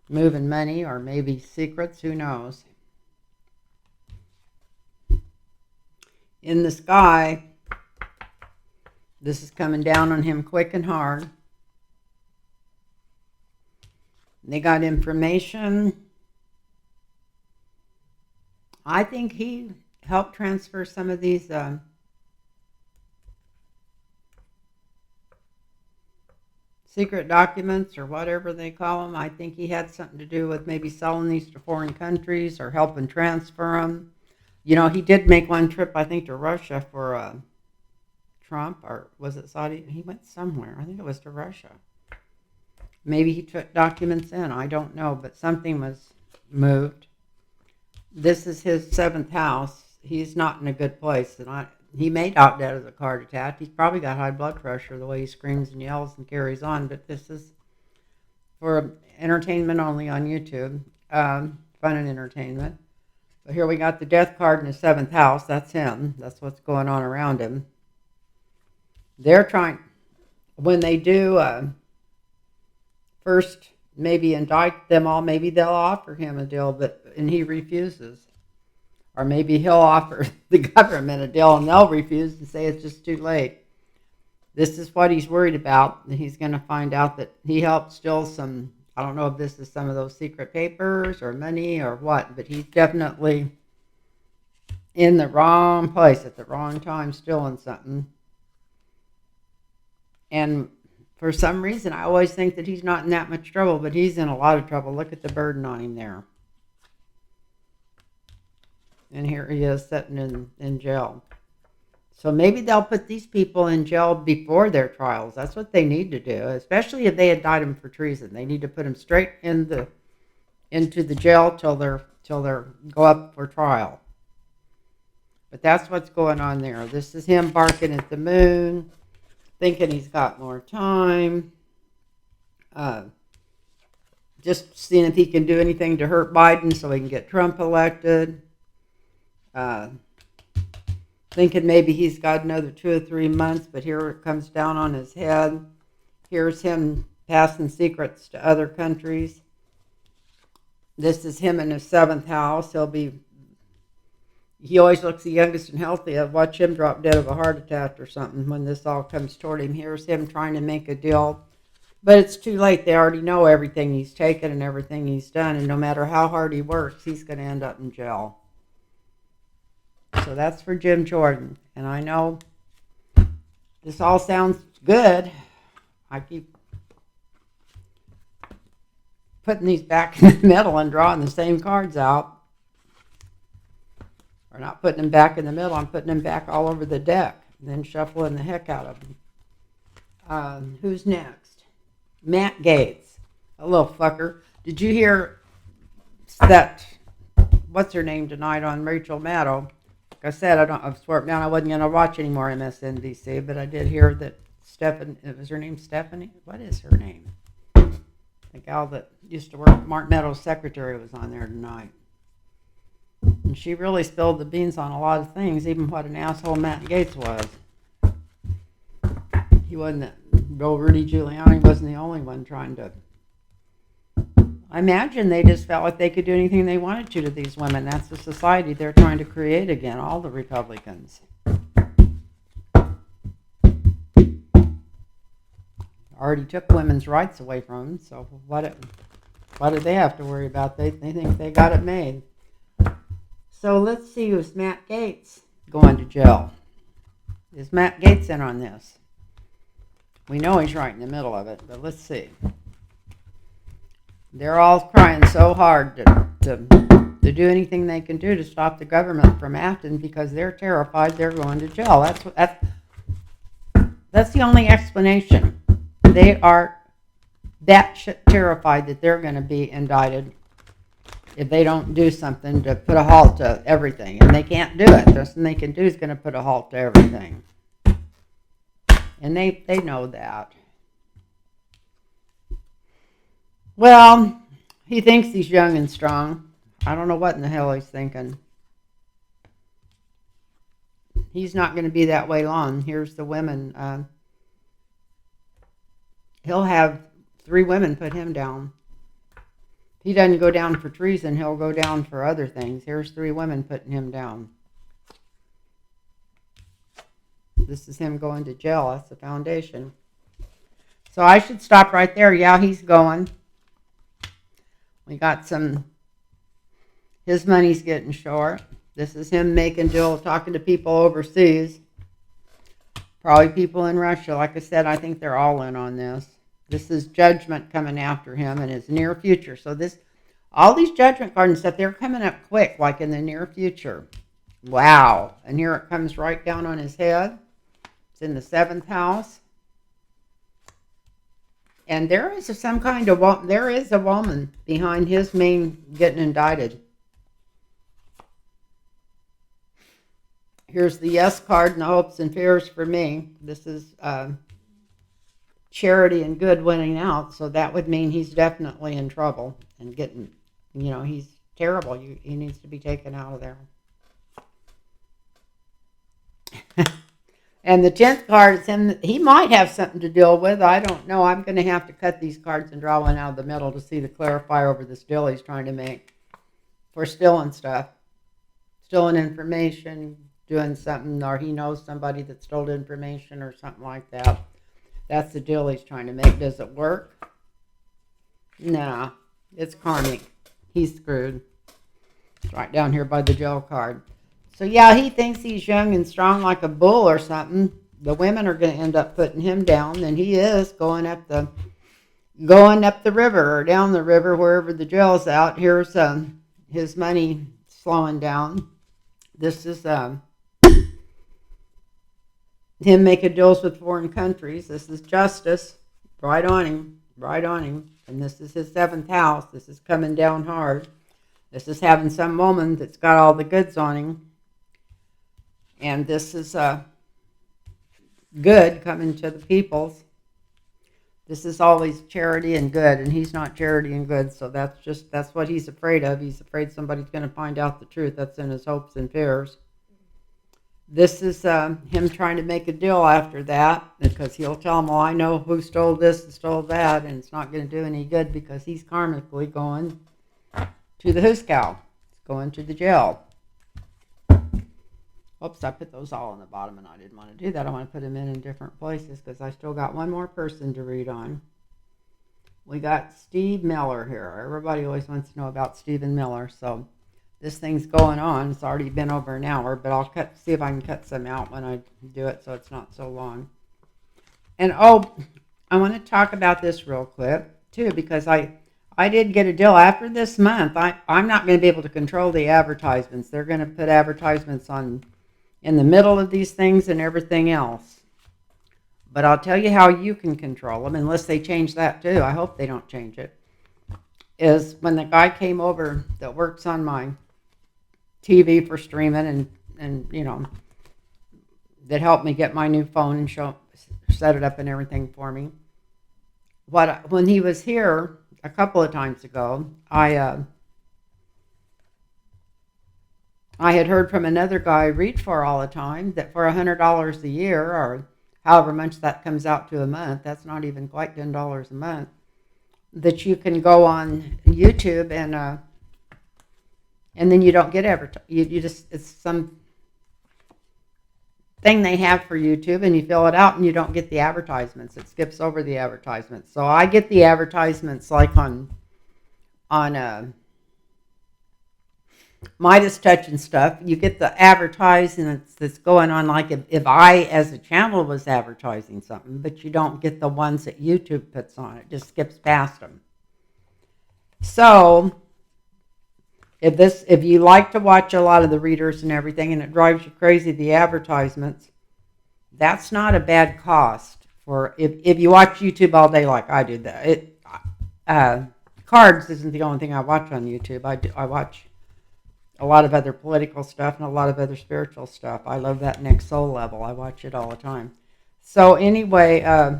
moving money or maybe secrets, who knows. In the sky, this is coming down on him quick and hard. They got information. I think he helped transfer some of these secret documents or whatever they call them. I think he had something to do with maybe selling these to foreign countries or helping transfer them. He did make one trip, I think, to Russia for Trump, or was it Saudi? He went somewhere. I think it was to Russia. Maybe he took documents in. I don't know, but something was moved. This is his 7th house. He's not in a good place, and he may out dead as a heart attack. He's probably got high blood pressure the way he screams and yells and carries on. But this is for entertainment only on YouTube, fun and entertainment. But here we got the death card in his 7th house. That's him. That's what's going on around him. They're trying, when they do first maybe indict them all, maybe they'll offer him a deal, and he refuses. Or maybe he'll offer the government a deal and they'll refuse and say it's just too late. This is what he's worried about. He's going to find out that he helped steal some, I don't know if this is some of those secret papers or money or what, but he's definitely in the wrong place at the wrong time stealing something. And for some reason, I always think that he's not in that much trouble, but he's in a lot of trouble. Look at the burden on him there. And here he is sitting in jail. So maybe they'll put these people in jail before their trials. That's what they need to do, especially if they indict them for treason. They need to put them straight into the jail till they're go up for trial. But that's what's going on there. This is him barking at the moon, thinking he's got more time. Just seeing if he can do anything to hurt Biden so he can get Trump elected. Thinking maybe he's got another 2 or 3 months, but here it comes down on his head. Here's him passing secrets to other countries. This is him in his 7th house. He always looks the youngest and healthy. I'd watch him drop dead of a heart attack or something when this all comes toward him. Here's him trying to make a deal. But it's too late. They already know everything he's taken and everything he's done. And no matter how hard he works, he's going to end up in jail. So that's for Jim Jordan. And I know this all sounds good. I keep putting these back in the middle and drawing the same cards out. Or not putting them back in the middle. I'm putting them back all over the deck. And then shuffling the heck out of them. Who's next? Matt Gaetz. A little fucker. Did you hear that, what's her name tonight on Rachel Maddow? Like I said, I've sworn down I wasn't going to watch any more MSNBC, but I did hear that was her name Stephanie? What is her name? The gal that used to work, Mark Meadows' secretary, was on there tonight. And she really spilled the beans on a lot of things, even what an asshole Matt Gaetz was. He wasn't, Rudy Giuliani wasn't the only one trying to. I imagine they just felt like they could do anything they wanted to these women. That's the society they're trying to create again, all the Republicans. Already took women's rights away from them, so what do they have to worry about? They think they got it made. So let's see, who's Matt Gaetz going to jail? Is Matt Gaetz in on this? We know he's right in the middle of it, but let's see. They're all trying so hard to do anything they can do to stop the government from acting because they're terrified they're going to jail. That's the only explanation. They are that terrified that they're going to be indicted if they don't do something to put a halt to everything. And they can't do it. The nothing they can do is going to put a halt to everything. And they know that. Well, he thinks he's young and strong. I don't know what in the hell he's thinking. He's not going to be that way long. Here's the women. He'll have 3 women put him down. If he doesn't go down for treason, he'll go down for other things. Here's 3 women putting him down. This is him going to jail. That's the foundation. So I should stop right there. Yeah, he's going. We got his money's getting short. This is him making deals, talking to people overseas. Probably people in Russia. Like I said, I think they're all in on this. This is judgment coming after him in his near future. So all these judgment cards and stuff, they're coming up quick, like in the near future. Wow. And here it comes right down on his head. It's in the 7th house. And there is a woman behind his main getting indicted. Here's the yes card and the hopes and fears for me. This is charity and good winning out. So that would mean he's definitely in trouble and getting, he's terrible. He needs to be taken out of there. And the 10th card is him. He might have something to deal with. I don't know. I'm going to have to cut these cards and draw one out of the middle to see the clarifier over this deal he's trying to make for stealing stuff. Stealing information, doing something, or he knows somebody that stole information or something like that. That's the deal he's trying to make. Does it work? Nah, it's karmic. He's screwed. It's right down here by the jail card. So yeah, he thinks he's young and strong like a bull or something. The women are going to end up putting him down, and he is going up the river or down the river wherever the jail's out. Here's his money slowing down. This is him making deals with foreign countries. This is justice, right on him. And this is his 7th house. This is coming down hard. This is having some woman that's got all the goods on him. And this is good coming to the peoples. This is always charity and good, and he's not charity and good, so that's what he's afraid of. He's afraid somebody's going to find out the truth. That's in his hopes and fears. This is him trying to make a deal after that, because he'll tell them, well, I know who stole this and stole that, and it's not going to do any good because he's karmically going to the Huskow. He's going to the jail. Oops, I put those all on the bottom, and I didn't want to do that. I want to put them in different places because I still got one more person to read on. We got Steve Miller here. Everybody always wants to know about Stephen Miller, so this thing's going on. It's already been over an hour, but I'll see if I can cut some out when I do it so it's not so long. And I want to talk about this real quick, too, because I did get a deal after this month. I'm not going to be able to control the advertisements. They're going to put advertisements on in the middle of these things and everything else. But I'll tell you how you can control them, unless they change that too. I hope they don't change it. Is when the guy came over that works on my TV for streaming and that helped me get my new phone and set it up and everything for me. When he was here, a couple of times ago, I had heard from another guy I read for all the time that for $100 a year, or however much that comes out to a month, that's not even quite $10 a month, that you can go on YouTube and then you don't get you just, it's some thing they have for YouTube, and you fill it out and you don't get the advertisements. It skips over the advertisements. So I get the advertisements like on Midas Touch and stuff. You get the advertisements that's going on, like if I as a channel was advertising something, but you don't get the ones that YouTube puts on. It just skips past them. So if you like to watch a lot of the readers and everything, and it drives you crazy, the advertisements, that's not a bad cost for if you watch YouTube all day like I do. Cards isn't the only thing I watch on YouTube. I watch a lot of other political stuff and a lot of other spiritual stuff. I love that Next Soul Level. I watch it all the time. So anyway,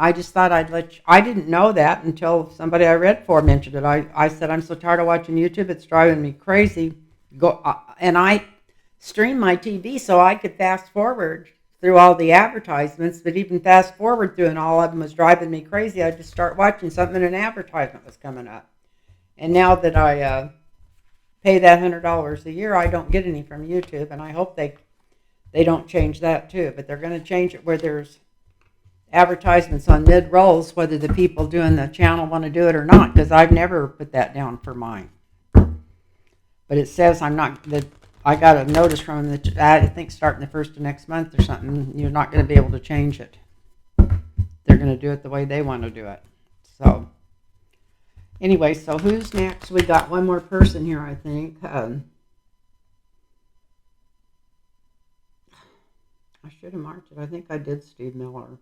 I just thought I'd let you, I didn't know that until somebody I read for mentioned it. I said, I'm so tired of watching YouTube. It's driving me crazy. And I streamed my TV so I could fast forward through all the advertisements, but even fast forward through and all of them was driving me crazy. I'd just start watching something and an advertisement was coming up. And now that I pay that $100 a year, I don't get any from YouTube, and I hope they don't change that too. But they're going to change it where there's advertisements on mid-rolls, whether the people doing the channel want to do it or not, because I've never put that down for mine. But it says I'm not, that I got a notice from them that I think starting the first of next month or something, you're not going to be able to change it. They're going to do it the way they want to do it. So anyway, so who's next? We got one more person here, I think. I should have marked it. I think I did Steve Miller.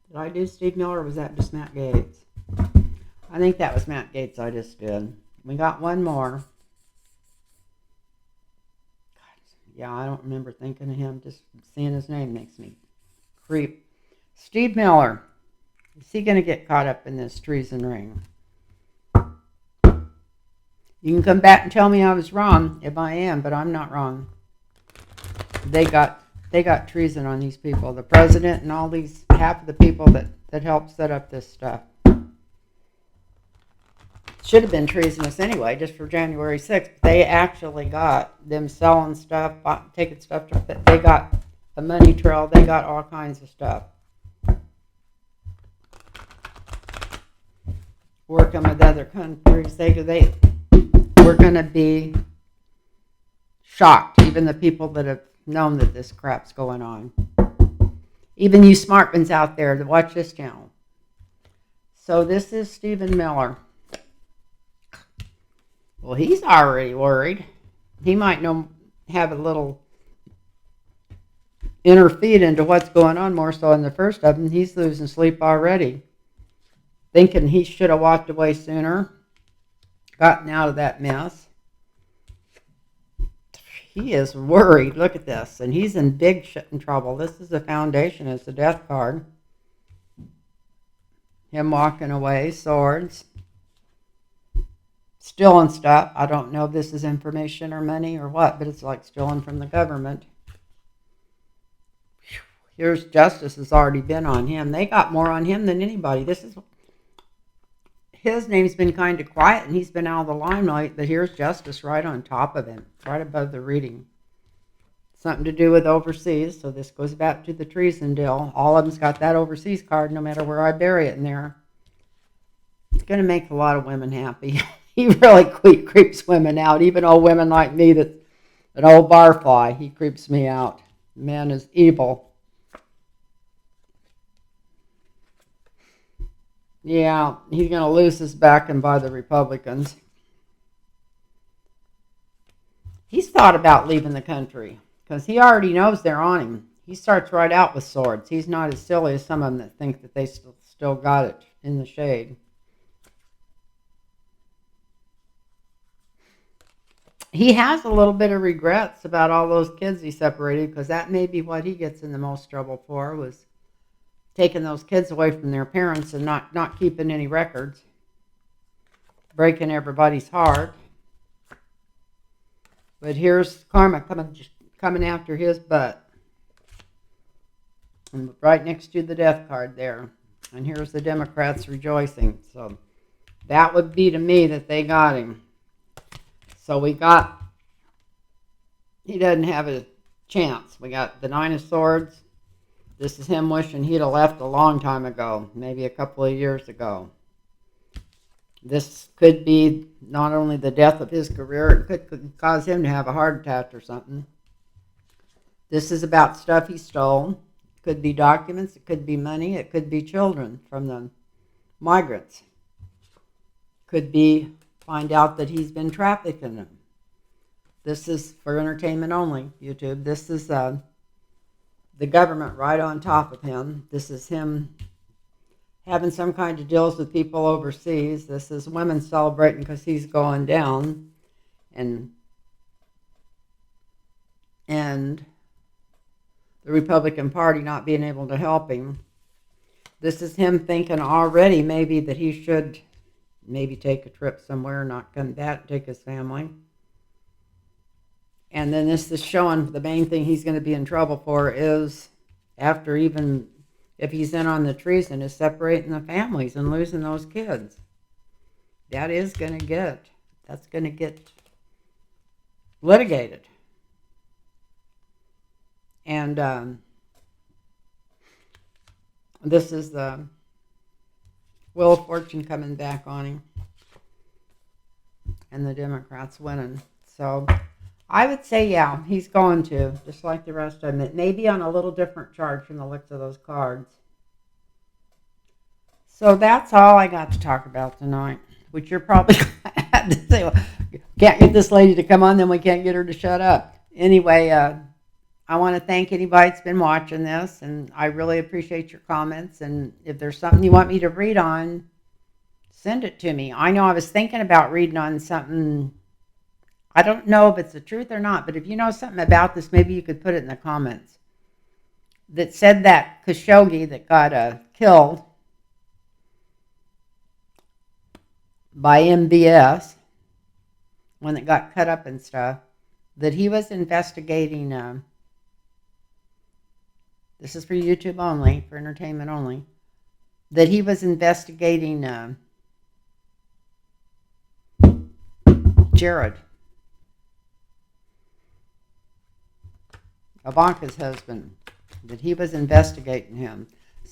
Did I do Steve Miller, or was that just Matt Gates? I think that was Matt Gates I just did. We got one more. Yeah, I don't remember thinking of him. Just seeing his name makes me creep. Steve Miller. Is he going to get caught up in this treason ring? You can come back and tell me I was wrong if I am, but I'm not wrong. They got treason on these people. The president and all these, half of the people that helped set up this stuff. Should have been treasonous anyway, just for January 6th. They actually got them selling stuff, taking stuff to, they got a money trail, they got all kinds of stuff. Working with other countries, they we're going to be shocked, even the people that have known that this crap's going on. Even you smart ones out there that watch this channel. So this is Stephen Miller. Well, he's already worried. He might have a little inner feed into what's going on more so in the first of them. He's losing sleep already, thinking he should have walked away sooner, gotten out of that mess. He is worried. Look at this. And he's in big shit in trouble. This is the foundation. It's the death card. Him walking away, swords. Stealing stuff. I don't know if this is information or money or what, but it's like stealing from the government. Here's justice has already been on him. They got more on him than anybody. His name's been kind of quiet, and he's been out of the limelight, but here's justice right on top of him, right above the reading. Something to do with overseas, so this goes back to the treason deal. All of them's got that overseas card, no matter where I bury it in there. It's going to make a lot of women happy. He really creeps women out, even old women like me that's an old barfly. He creeps me out. The man is evil. Yeah, he's going to lose his backing by the Republicans. He's thought about leaving the country because he already knows they're on him. He starts right out with swords. He's not as silly as some of them that think that they still got it in the shade. He has a little bit of regrets about all those kids he separated, because that may be what he gets in the most trouble for, was taking those kids away from their parents and not keeping any records, breaking everybody's heart. But here's karma coming after his butt. And right next to the death card there. And here's the Democrats rejoicing. So that would be to me that they got him. So he doesn't have a chance. We got the Nine of Swords. This is him wishing he'd have left a long time ago, maybe a couple of years ago. This could be not only the death of his career, it could cause him to have a heart attack or something. This is about stuff he stole. It could be documents, it could be money, it could be children from the migrants. Could be find out that he's been trafficking them. This is for entertainment only, YouTube. This is the government right on top of him. This is him having some kind of deals with people overseas. This is women celebrating because he's going down. And the Republican Party not being able to help him. This is him thinking already maybe that he should maybe take a trip somewhere, not come back, take his family. And then this is showing the main thing he's going to be in trouble for is, after even if he's in on the treason, is separating the families and losing those kids. That's going to get litigated. And this is the Wheel of Fortune coming back on him. And the Democrats winning. So I would say, yeah, he's going to, just like the rest of them. It may be on a little different charge from the looks of those cards. So that's all I got to talk about tonight, which you're probably glad to say, well, can't get this lady to come on, then we can't get her to shut up. Anyway, I want to thank anybody that's been watching this, and I really appreciate your comments. And if there's something you want me to read on, send it to me. I know I was thinking about reading on something. I don't know if it's the truth or not, but if you know something about this, maybe you could put it in the comments. That said that Khashoggi that got killed by MBS, one that got cut up and stuff, that he was investigating, this is for YouTube only, for entertainment only, that he was investigating Jared, Ivanka's husband, that he was investigating him.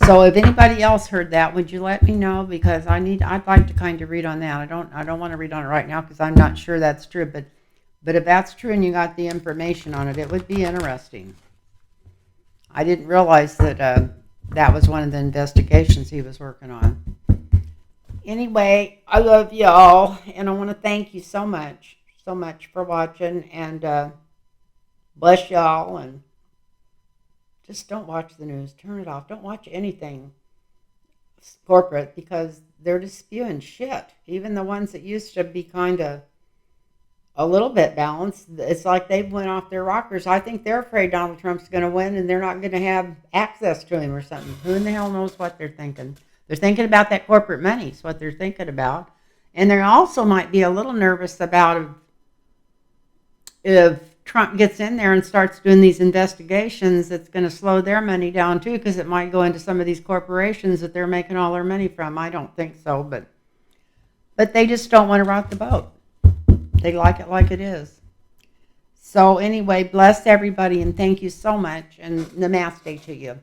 So if anybody else heard that, would you let me know? Because I'd like to kind of read on that. I don't want to read on it right now because I'm not sure that's true. But if that's true and you got the information on it, it would be interesting. I didn't realize that that was one of the investigations he was working on. Anyway, I love y'all, and I want to thank you so much for watching, and bless y'all, and just don't watch the news. Turn it off. Don't watch anything corporate because they're just spewing shit. Even the ones that used to be kind of a little bit balanced, it's like they've went off their rockers. I think they're afraid Donald Trump's going to win and they're not going to have access to him or something. Who in the hell knows what they're thinking? They're thinking about that corporate money. Is what they're thinking about. And they also might be a little nervous about if Trump gets in there and starts doing these investigations, it's going to slow their money down too, because it might go into some of these corporations that they're making all their money from. I don't think so, but they just don't want to rock the boat. They like it like it is. So anyway, bless everybody and thank you so much, and namaste to you.